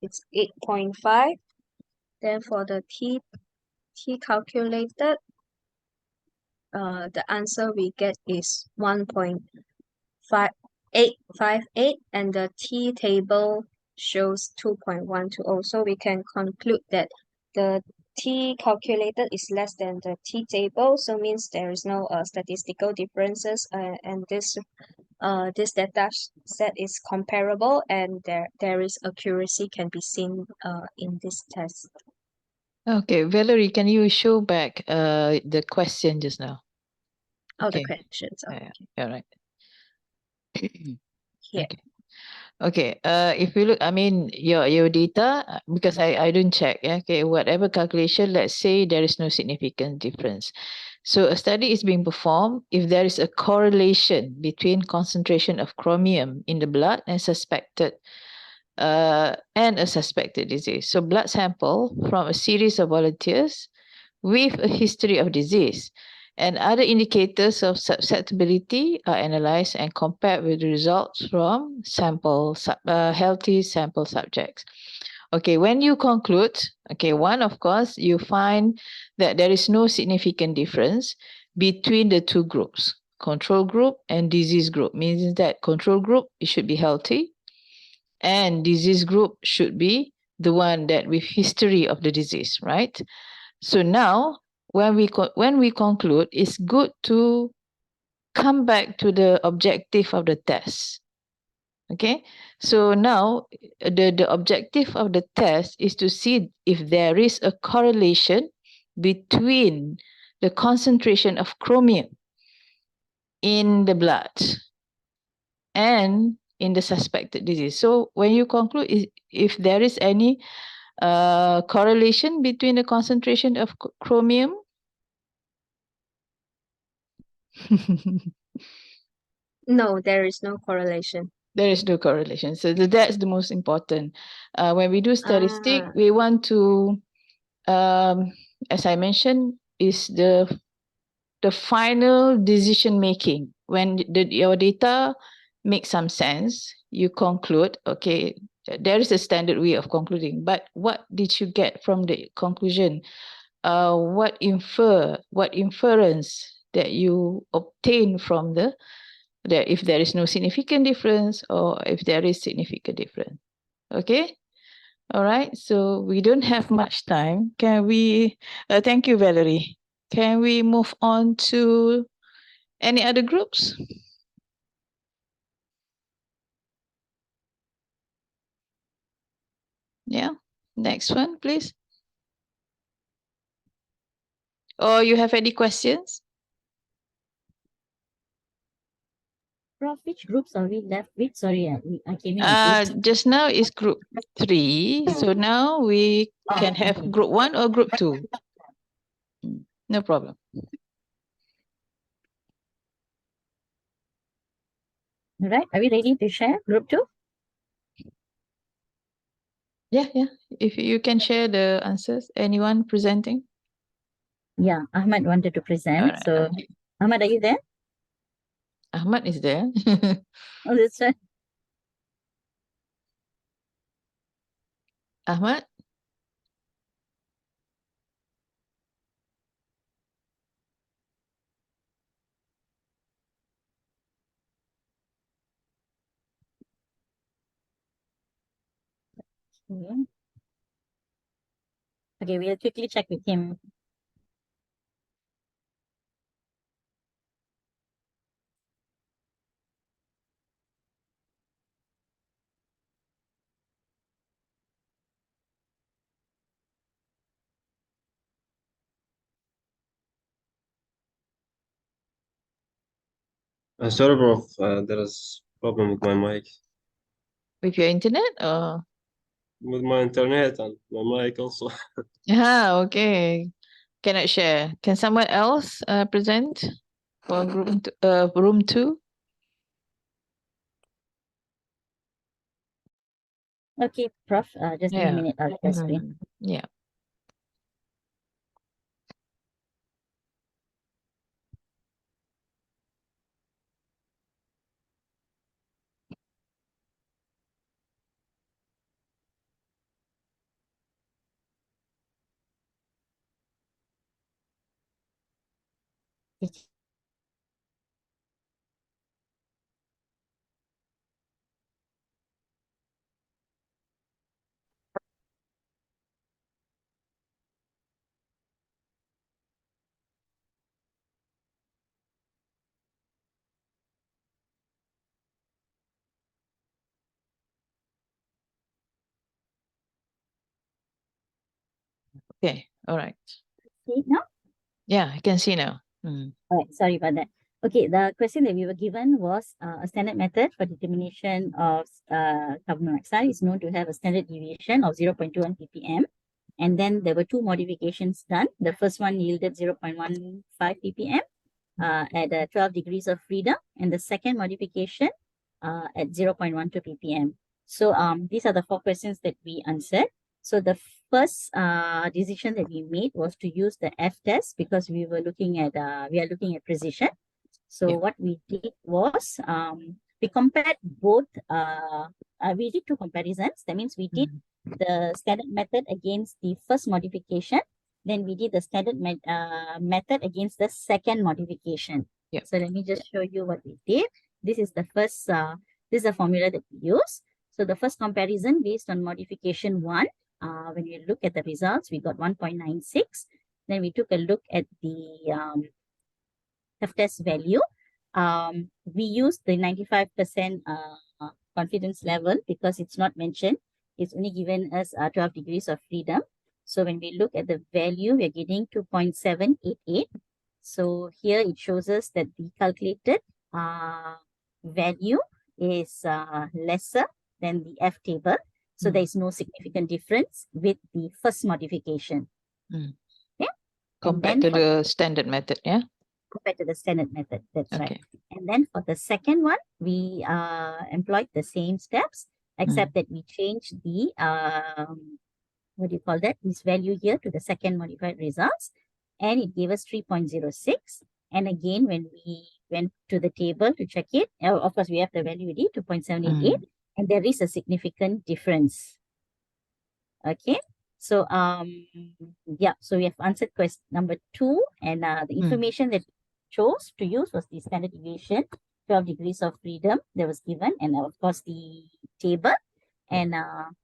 It's 8.5. Then for the t calculated, the answer we get is 1.5858, and the t table shows 2.120. So we can conclude that the t calculated is less than the t table, so means there is no statistical differences, and this data set is comparable, and there is accuracy can be seen in this test. Okay, Valerie, can you show back the question just now? Oh, the questions. Okay. All right. Here. Okay. Okay. If you look, I mean, your data, because I don't check. Yeah. Okay. Whatever calculation, let's say there is no significant difference. So a study is being performed if there is a correlation between concentration of chromium in the blood and a suspected disease. So blood sample from a series of volunteers with a history of disease and other indicators of susceptibility are analyzed and compared with the results from healthy sample subjects. Okay, when you conclude, okay, one, of course, you find that there is no significant difference between the two groups, control group and disease group, means that control group, it should be healthy, and disease group should be the one that with history of the disease, right? So now, when we conclude, it's good to come back to the objective of the test. Okay, so now the objective of the test is to see if there is a correlation between the concentration of chromium in the blood and in the suspected disease. So when you conclude if there is any correlation between the concentration of chromium, No, there is no correlation. there is no correlation. So that's the most important. When we do statistic, Ah. we want to, as I mentioned, is the final decision making. When your data makes some sense, you conclude, okay, there is a standard way of concluding, but what did you get from the conclusion? What inference that you obtain from that if there is no significant difference or if there is significant difference. Okay. All right. So we don't have much time. Can we, thank you, Valerie. Can we move on to any other groups? Yeah. Next one, please. Or you have any questions? Prof, which groups are we left with? Sorry, I came in at 8. Just now is group 3. So now we can have okay. group 1 or group 2. No problem. All right, are we ready to share group 2? Yeah. If you can share the answers, anyone presenting? Yeah, Ahmad wanted to present. All right, So, okay. Ahmad, are you there? Ahmad is there. Oh, that's right. Ahmad? Okay, we'll quickly check with him. Sorry, Prof. There is problem with my mic, With your internet or? with my internet and my mic also. Okay. Cannot share. Can someone else present for room 2? Okay, Prof, just give me a minute. I'll just screen. Yeah. Okay. All right. See now? Yeah, I can see now. All right, sorry about that. Okay, the question that we were given was a standard method for determination of carbon monoxide is known to have a standard deviation of 0.21 ppm. And then there were 2 modifications done. The first one yielded 0.15 ppm at 12 degrees of freedom, and the second modification at 0.12 ppm. So these are the 4 questions that we answered. So the first decision that we made was to use the F test because we are looking at precision. So what we did was we compared both. We did 2 comparisons. That means we did the standard method against the first modification. Then we did the standard method against the second modification. Yeah. So let me just show you what we did. This is the first. This is the formula that we use. So the first comparison based on modification 1. When you look at the results, we got 1.96. Then we took a look at the F-test value. We used the 95% confidence level because it's not mentioned. It's only given us 12 degrees of freedom. So when we look at the value, we're getting 2.788. So here it shows us that the calculated value is lesser than the F table. So there is no significant difference with the first modification. Mm. Okay. Compared to the standard method, yeah? Compared to the standard method, that's right. Okay. And then for the second one, we employed the same steps, except that we changed the, what do you call that? This value here to the second modified results. And it gave us 3.06. And again, when we went to the table to check it, of course, we have the value already, 2.788. And there is a significant difference. Okay. So, yeah, so we have answered question number 2. And the information that we chose to use was the standard deviation, 12 degrees of freedom that was given. And of course, the table and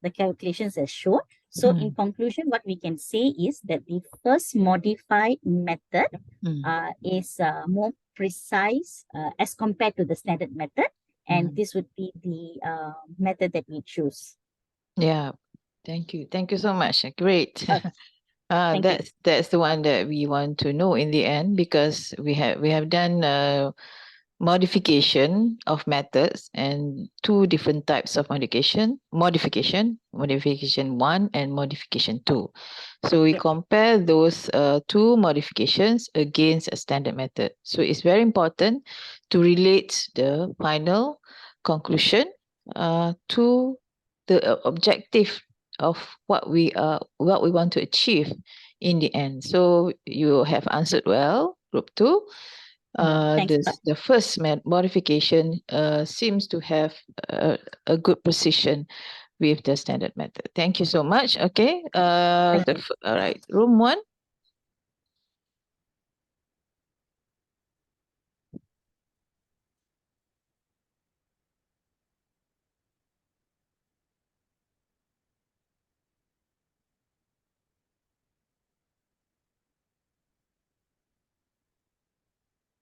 the calculations as shown. So in conclusion, what we can say is that the first modified method is more precise as compared to the standard method. And this would be the method that we choose. Yeah. Thank you. Thank you so much. Great. Thank you. That's the one that we want to know in the end, because we have done modification of methods and 2 different types of modification 1 and modification 2. So we compare those 2 modifications against a standard method. So it's very important to relate the final conclusion to the objective of what we want to achieve in the end. So you have answered well, group 2. The first modification seems to have a good precision with the standard method. Thank you so much. Okay. All right. Room 1.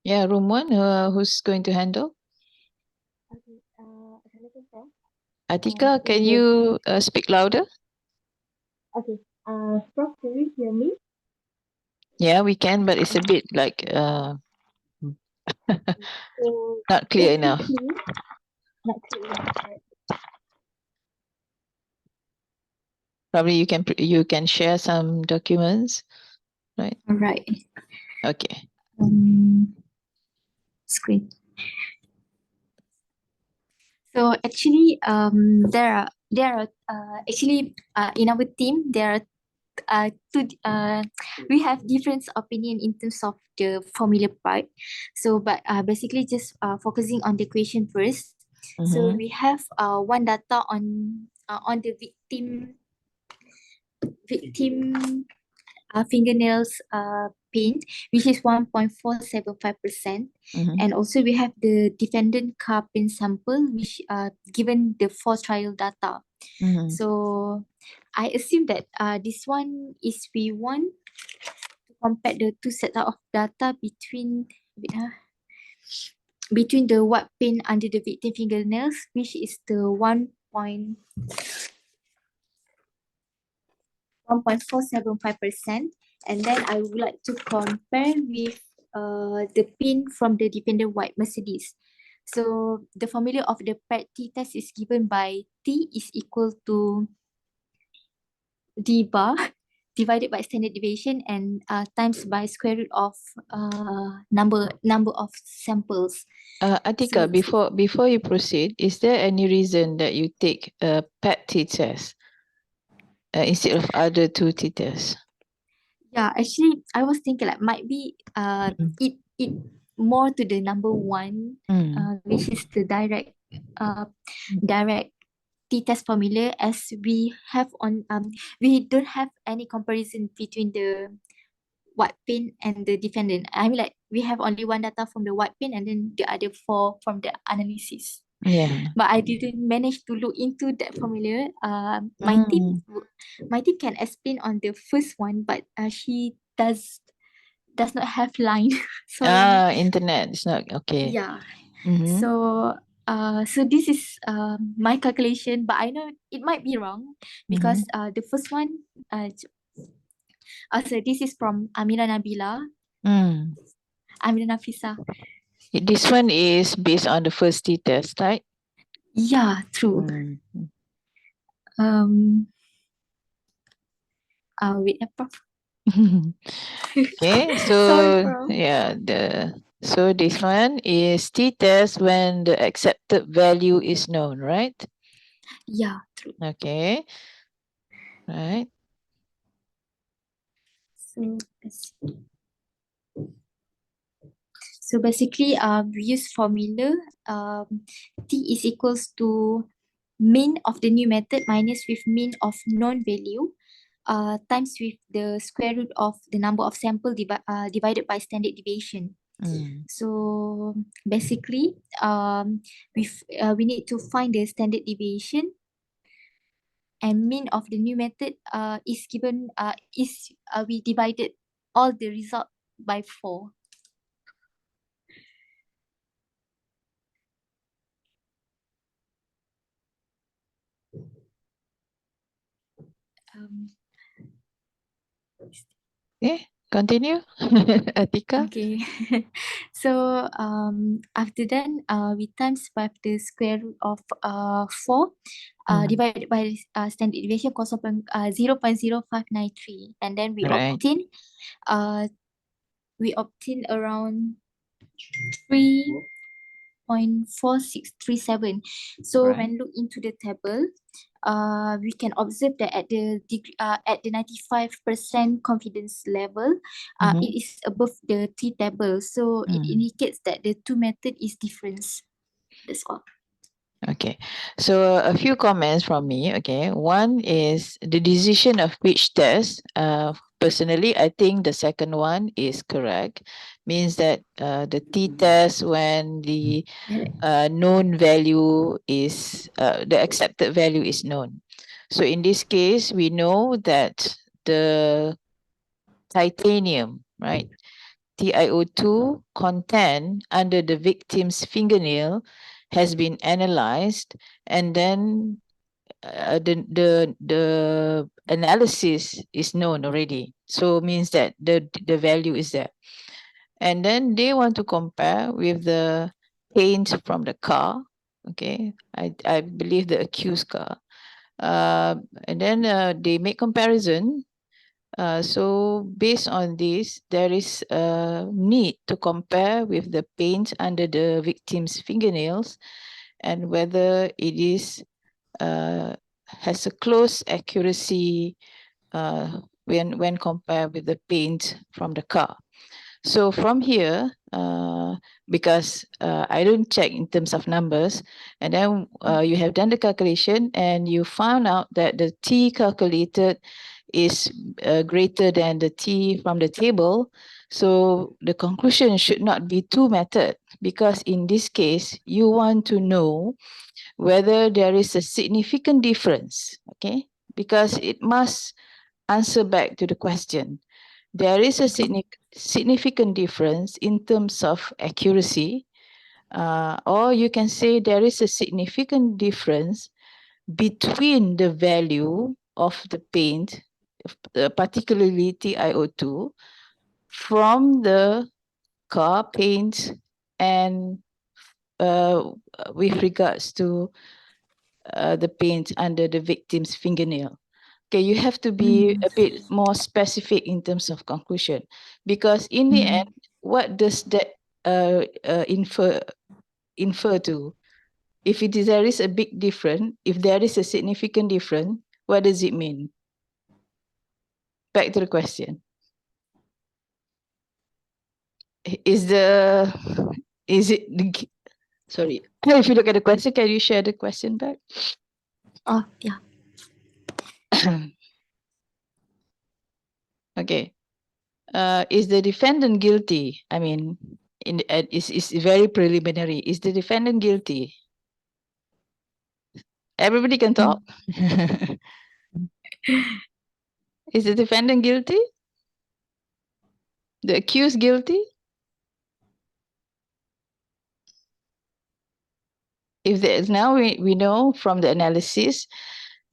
Yeah, room 1. Who's going to handle? Atika, can you speak louder? Okay. Prof, can you hear me? Yeah, we can, but it's a bit like not clear enough. Not clear enough. Probably you can share some documents, right? All right. Okay. Screen. So actually, there are actually in our team there are we have different opinion in terms of the formula part. So, but basically just focusing on the question first. So we have one data on the victim fingernails paint, which is 1.475%. And also we have the defendant car paint sample, which given the 4 trial data. So I assume that this one is we want to compare the 2 sets of data between the white paint under the victim fingernails, which is the 1.475%, and then I would like to compare with the pin from the dependent white Mercedes. So the formula of the PET test is given by T is equal to D bar divided by standard deviation and times by square root of number of samples. Atika, before you proceed, is there any reason that you take a PET test instead of other 2 tests? Yeah, actually, I was thinking like might be it more to the number 1, which is the direct t-test formula, as we have on we don't have any comparison between the white paint and the defendant. I mean, like we have only one data from the white paint and then the other 4 from the analysis. Yeah. But I didn't manage to look into that formula. My team can explain on the first one, but she does not have line. Sorry. Internet is not okay. Yeah. So this is my calculation, but I know it might be wrong because the first one so this is from Amira Nabila. I'm the Nafisa. This one is based on the first t-test, right? Yeah, true. Mm. Wait, Prof. Okay, so Sorry, Prof. yeah, so this one is t-test when the accepted value is known, right? Yeah, true. Okay, right. So basically, we use formula. T is equals to mean of the new method minus with mean of known value, times with the square root of the number of sample divided by standard deviation. Mm. So basically, we need to find the standard deviation, and mean of the new method is given we divided all the result by 4. Okay, continue, Atika. Okay. So after that, we times by the square root of 4 divided by standard deviation cost of 0.0593, and then Right. we obtain around 3.4637. So Right. when look into the table, we can observe that at the 95% confidence level, Mhm. it is above the T table. So it Mm. indicates that the two method is different. That's all. Okay, so a few comments from me. Okay, one is the decision of which test. Personally, I think the second one is correct. Means that the t-test when the known value is the accepted value is known. So in this case, we know that the titanium, right? TiO2 content under the victim's fingernail has been analyzed, and then the analysis is known already. So means that the value is there. And then they want to compare with the paint from the car. Okay, I believe the accused car. And then they make comparison. So based on this, there is a need to compare with the paint under the victim's fingernails and whether it is has a close accuracy when compared with the paint from the car. So from here, because I don't check in terms of numbers, and then you have done the calculation and you found out that the T calculated is greater than the T from the table. So the conclusion should not be two method, because in this case, you want to know whether there is a significant difference, okay? Because it must answer back to the question. There is a significant difference in terms of accuracy, or you can say there is a significant difference between the value of the paint, particularly TiO2, from the car paint and with regards to the paint under the victim's fingernail. Okay, you have to be a bit more specific in terms of conclusion, because in the end, what does that infer to? If there is a big difference, if there is a significant difference, what does it mean? Back to the question. Is it sorry? If you look at the question, can you share the question back? Oh, yeah. Okay. Is the defendant guilty? I mean, it's very preliminary. Is the defendant guilty? Everybody can talk. Is the defendant guilty? The accused guilty? If there is, now we know from the analysis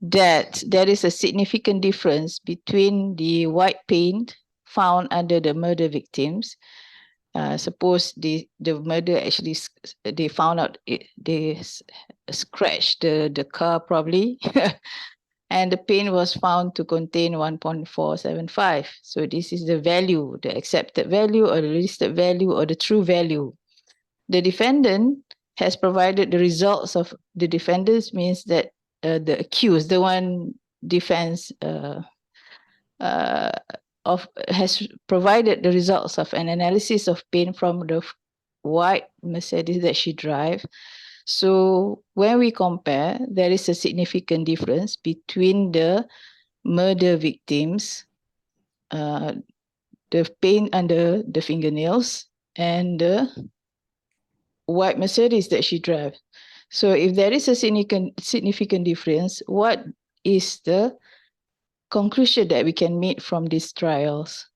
that there is a significant difference between the white paint found under the murder victims suppose the murder actually they found out they scratched the car probably, and the paint was found to contain 1.475. So this is the value, the accepted value or the listed value or the true value. The defendant has provided the results of the defendants, means that the accused, the one defense has provided the results of an analysis of paint from the white Mercedes that she drive. So when we compare, there is a significant difference between the murder victims, the paint under the fingernails, and the white Mercedes that she drive. So if there is a significant difference, what is the conclusion that we can make from these trials?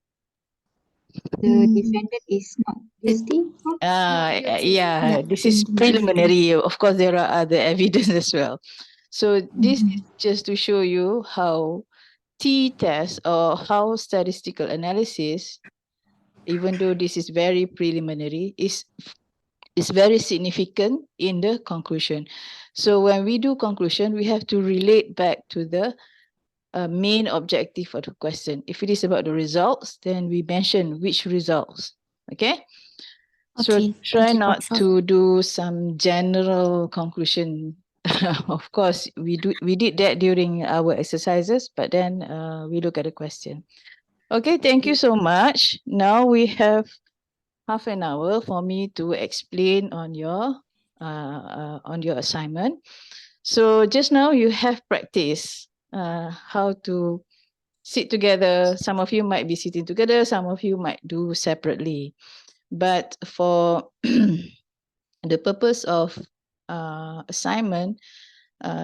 The defendant is not guilty. Yeah, this is preliminary. Of course, there are other evidence as well. So this is just to show you how t-test or how statistical analysis, even though this is very preliminary, is very significant in the conclusion. So when we do conclusion, we have to relate back to the main objective of the question. If it is about the results, then we mention which results. Okay? So try not to do some general conclusion. Of course, we did that during our exercises, but then we look at the question. Okay, thank you so much. Now we have half an hour for me to explain on your assignment. So just now you have practiced how to sit together. Some of you might be sitting together, some of you might do separately. But for the purpose of assignment,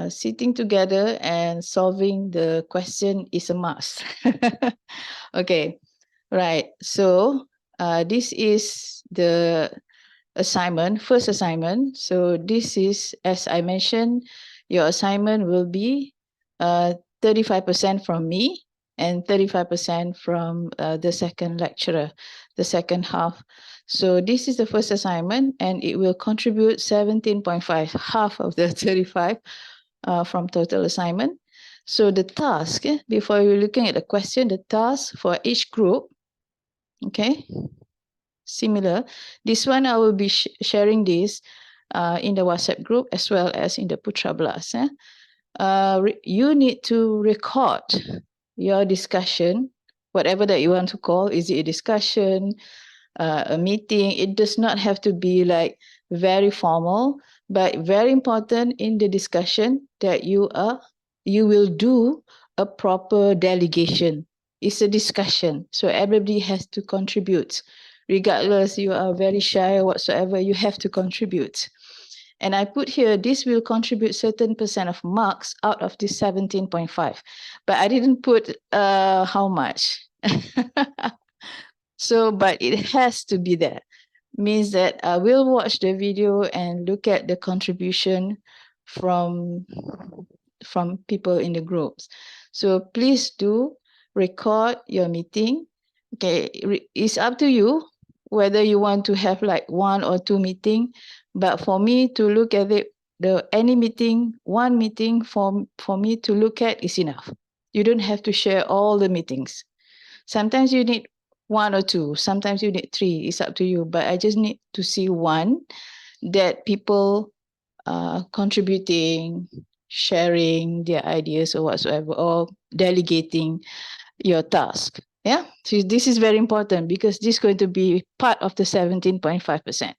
sitting together and solving the question is a must. Okay, right. So this is the assignment, first assignment. So this is, as I mentioned, your assignment will be 35% from me and 35% from the second lecturer, the second half. So this is the first assignment and it will contribute 17.5, half of the 35 from total assignment. So the task, before we're looking at the question, the task for each group, okay, similar. This one I will be sharing this in the WhatsApp group as well as in the Putra Blast. You need to record your discussion, whatever that you want to call. Is it a discussion, a meeting? It does not have to be like very formal, but very important in the discussion that you will do a proper delegation. It's a discussion, so everybody has to contribute. Regardless, you are very shy or whatsoever, you have to contribute. And I put here, this will contribute certain percent of marks out of this 17.5. But I didn't put how much. So, but it has to be there. Means that I will watch the video and look at the contribution from people in the groups. So please do record your meeting. Okay, it's up to you whether you want to have like 1 or 2 meeting. But for me to look at it, any meeting, 1 meeting for me to look at is enough. You don't have to share all the meetings. Sometimes you need 1 or 2, sometimes you need 3, it's up to you. But I just need to see 1 that people contributing, sharing their ideas or whatsoever, or delegating your task. Yeah, so this is very important because this is going to be part of the 17.5%.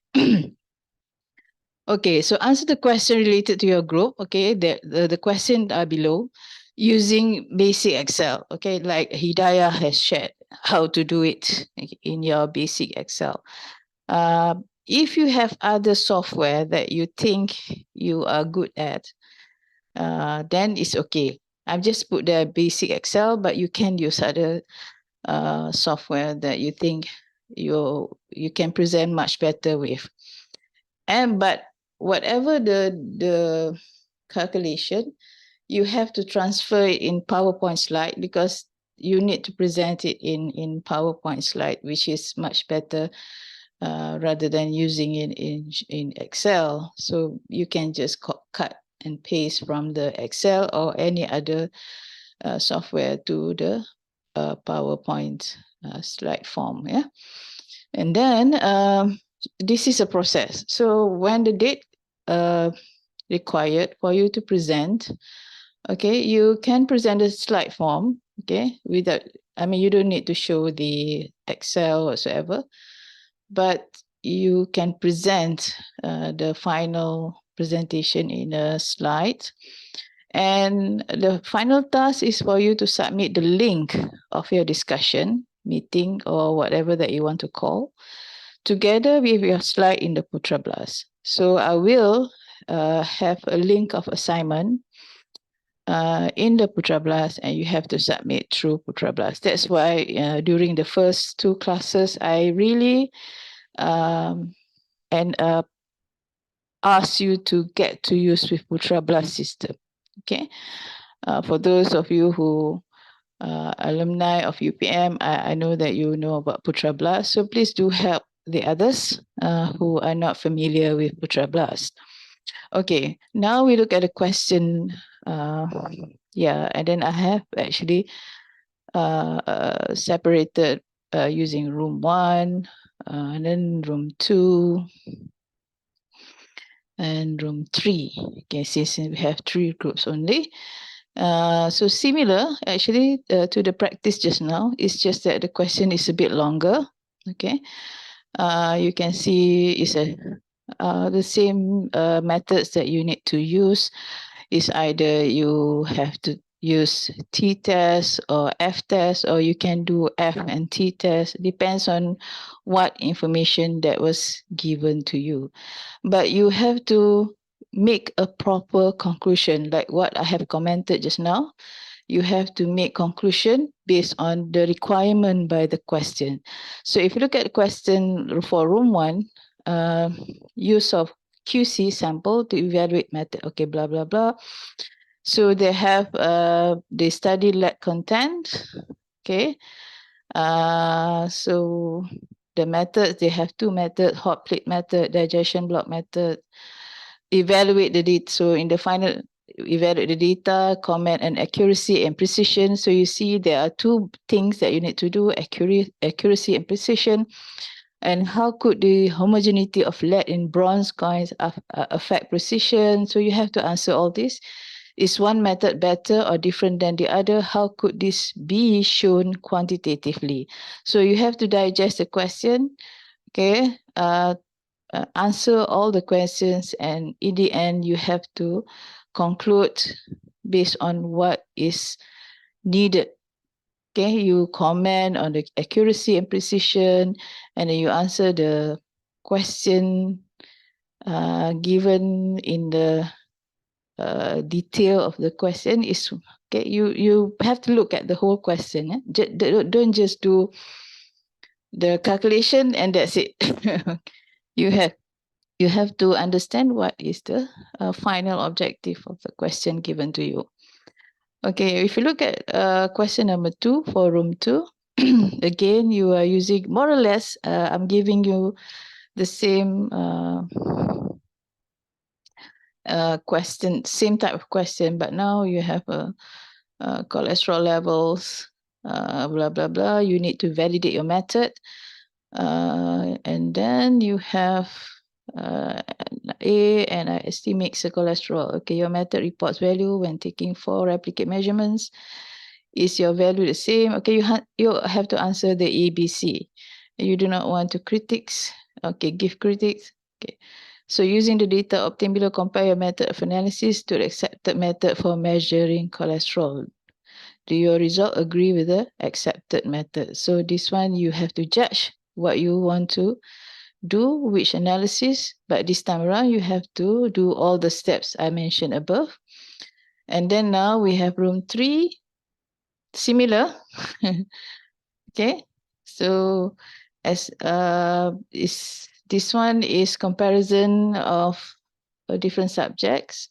Okay, so answer the question related to your group. Okay, the question are below using basic Excel. Okay, like Hidayah has shared how to do it in your basic Excel. If you have other software that you think you are good at, then it's okay. I've just put the basic Excel, but you can use other software that you think you can present much better with. But whatever the calculation, you have to transfer it in PowerPoint slide because you need to present it in PowerPoint slide, which is much better rather than using it in Excel. So you can just cut and paste from the Excel or any other software to the PowerPoint slide form. Yeah. And then this is a process. So when the date required for you to present, okay, you can present a slide form, okay, without, I mean, you don't need to show the Excel whatsoever, but you can present the final presentation in a slide. And the final task is for you to submit the link of your discussion, meeting, or whatever that you want to call, together with your slide in the Putra Blast. So I will have a link of assignment in the Putra Blast, and you have to submit through Putra Blast. That's why during the first 2 classes, I really ask you to get to use with Putra Blast system. Okay, for those of you who alumni of UPM, I know that you know about Putra Blast, so please do help the others who are not familiar with Putra Blast. Okay, now we look at a question. Yeah, and then I have actually separated using room 1, and then room 2, and room 3. Okay, since we have 3 groups only. So similar actually to the practice just now. It's just that the question is a bit longer. Okay, you can see it's the same methods that you need to use. Is either you have to use t-test or f-test, or you can do f and t-test. Depends on what information that was given to you. But you have to make a proper conclusion, like what I have commented just now. You have to make conclusion based on the requirement by the question. So if you look at the question for room 1, use of QC sample to evaluate method. Okay, blah, blah, blah. So they have the study lab content. Okay. So the methods, they have 2 methods, hot plate method, digestion block method. Evaluate the data. So in the final, evaluate the data, comment and accuracy and precision. So you see there are 2 things that you need to do, accuracy and precision. And how could the homogeneity of lead in bronze coins affect precision? So you have to answer all this. Is one method better or different than the other? How could this be shown quantitatively? So you have to digest the question, okay? Answer all the questions, and in the end, you have to conclude based on what is needed. Okay, you comment on the accuracy and precision, and then you answer the question given in the detail of the question. Is okay. You have to look at the whole question. Don't just do the calculation and that's it. You have to understand what is the final objective of the question given to you. Okay, if you look at question number 2 for room 2, again, you are using more or less, I'm giving you the same question, same type of question, but now you have cholesterol levels, blah, blah, blah. You need to validate your method. And then you have A, and I estimate the cholesterol. Okay, your method reports value when taking 4 replicate measurements. Is your value the same? Okay, you have to answer the ABC. You do not want to critics. Okay, give critics. Okay, so using the data obtained below, compare your method of analysis to the accepted method for measuring cholesterol. Do your result agree with the accepted method? So this one you have to judge what you want to do, which analysis, but this time around you have to do all the steps I mentioned above. And then now we have room 3, similar. Okay, so as this one is comparison of different subjects,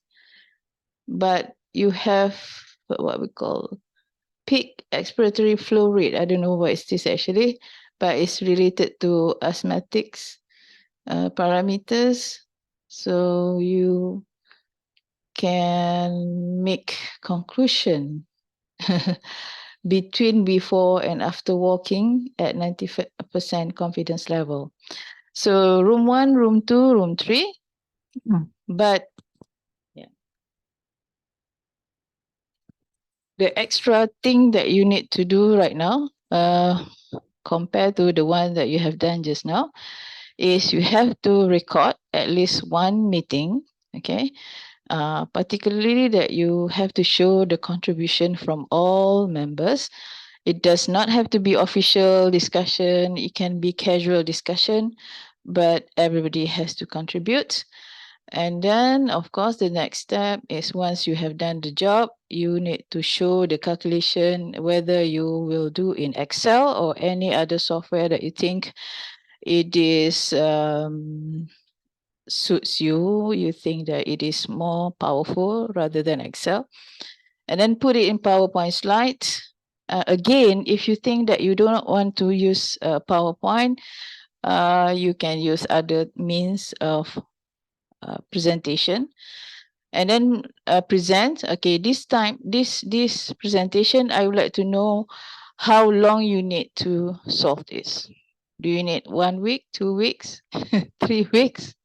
but you have what we call peak expiratory flow rate. I don't know what is this actually, but it's related to asthmatics. parameters, so you can make conclusion between before and after walking at 90% confidence level. So room 1, room 2, room 3. But yeah, the extra thing that you need to do right now, compared to the one that you have done just now, is you have to record at least one meeting, okay? Particularly that you have to show the contribution from all members. It does not have to be official discussion. It can be casual discussion, but everybody has to contribute. And then, of course, the next step is once you have done the job, you need to show the calculation whether you will do in Excel or any other software that you think it is suits you. You think that it is more powerful rather than Excel. And then put it in PowerPoint slides. Again, if you think that you do not want to use PowerPoint, you can use other means of presentation, and then present. Okay, this time, this presentation, I would like to know how long you need to solve this. Do you need 1 week, 2 weeks, 3 weeks?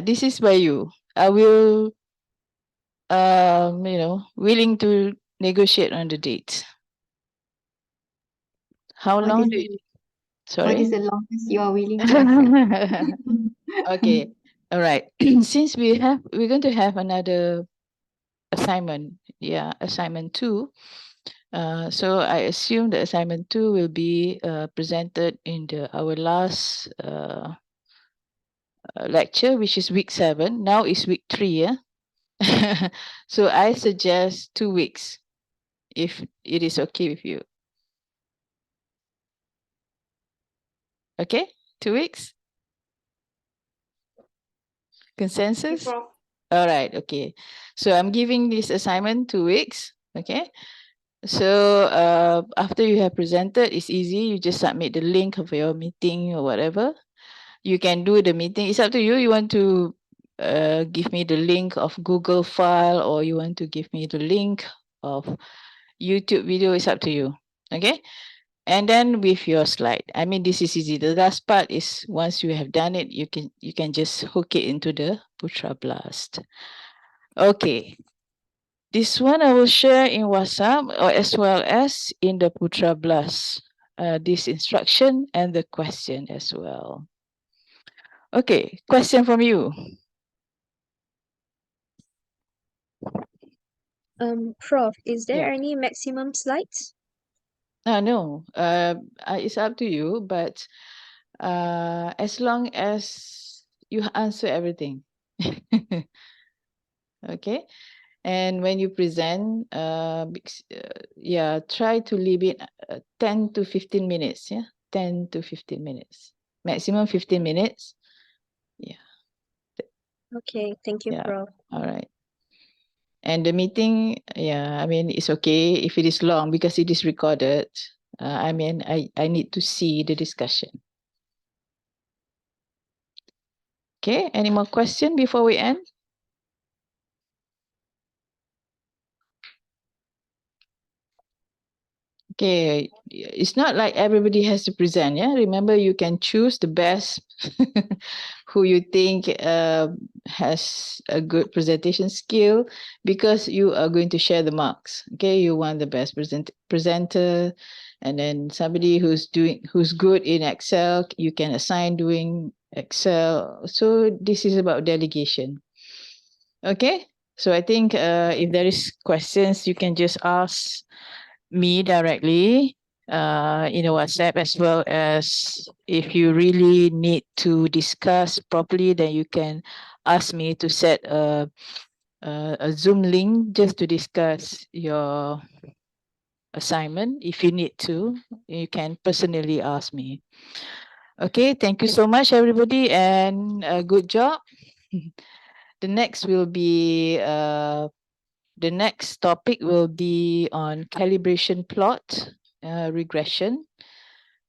This is by you. I will, willing to negotiate on the date. How What long is do you, What is sorry? the longest you are willing to accept? Okay, all right. Since we're going to have another assignment, assignment 2. So I assume the assignment 2 will be presented in our last lecture, which is week 7. Now is week 3, yeah? So I suggest 2 weeks, if it is okay with you. Okay, 2 weeks? Consensus? All right, okay. So I'm giving this assignment 2 weeks, okay? So after you have presented, it's easy. You just submit the link of your meeting or whatever. You can do the meeting. It's up to you. You want to give me the link of Google file, or you want to give me the link of YouTube video. It's up to you. Okay. And then with your slide. I mean, this is easy. The last part is once you have done it, you can just hook it into the Putra Blast. Okay. This one I will share in WhatsApp or as well as in the Putra Blast. This instruction and the question as well. Okay, question from you. Prof, is there Yeah. any maximum slides? No, it's up to you, but as long as you answer everything. Okay. And when you present, try to leave it 10 to 15 minutes. Yeah, 10 to 15 minutes. Maximum 15 minutes. Yeah. Okay, thank you, Yeah. Prof. All right. And the meeting, I mean, it's okay if it is long because it is recorded. I mean, I need to see the discussion. Okay, any more question before we end? Okay, it's not like everybody has to present, yeah? Remember, you can choose the best who you think has a good presentation skill, because you are going to share the marks. Okay, you want the best presenter, and then somebody who's good in Excel, you can assign doing Excel. So this is about delegation. Okay, so I think if there is questions, you can just ask me directly in a WhatsApp, as well as if you really need to discuss properly, then you can ask me to set a Zoom link just to discuss your assignment. If you need to, you can personally ask me. Okay, thank you so much, everybody, and good job. The next will be the next topic will be on calibration plot regression.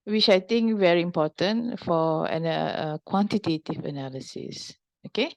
which I think very important for an quantitative analysis. Okay.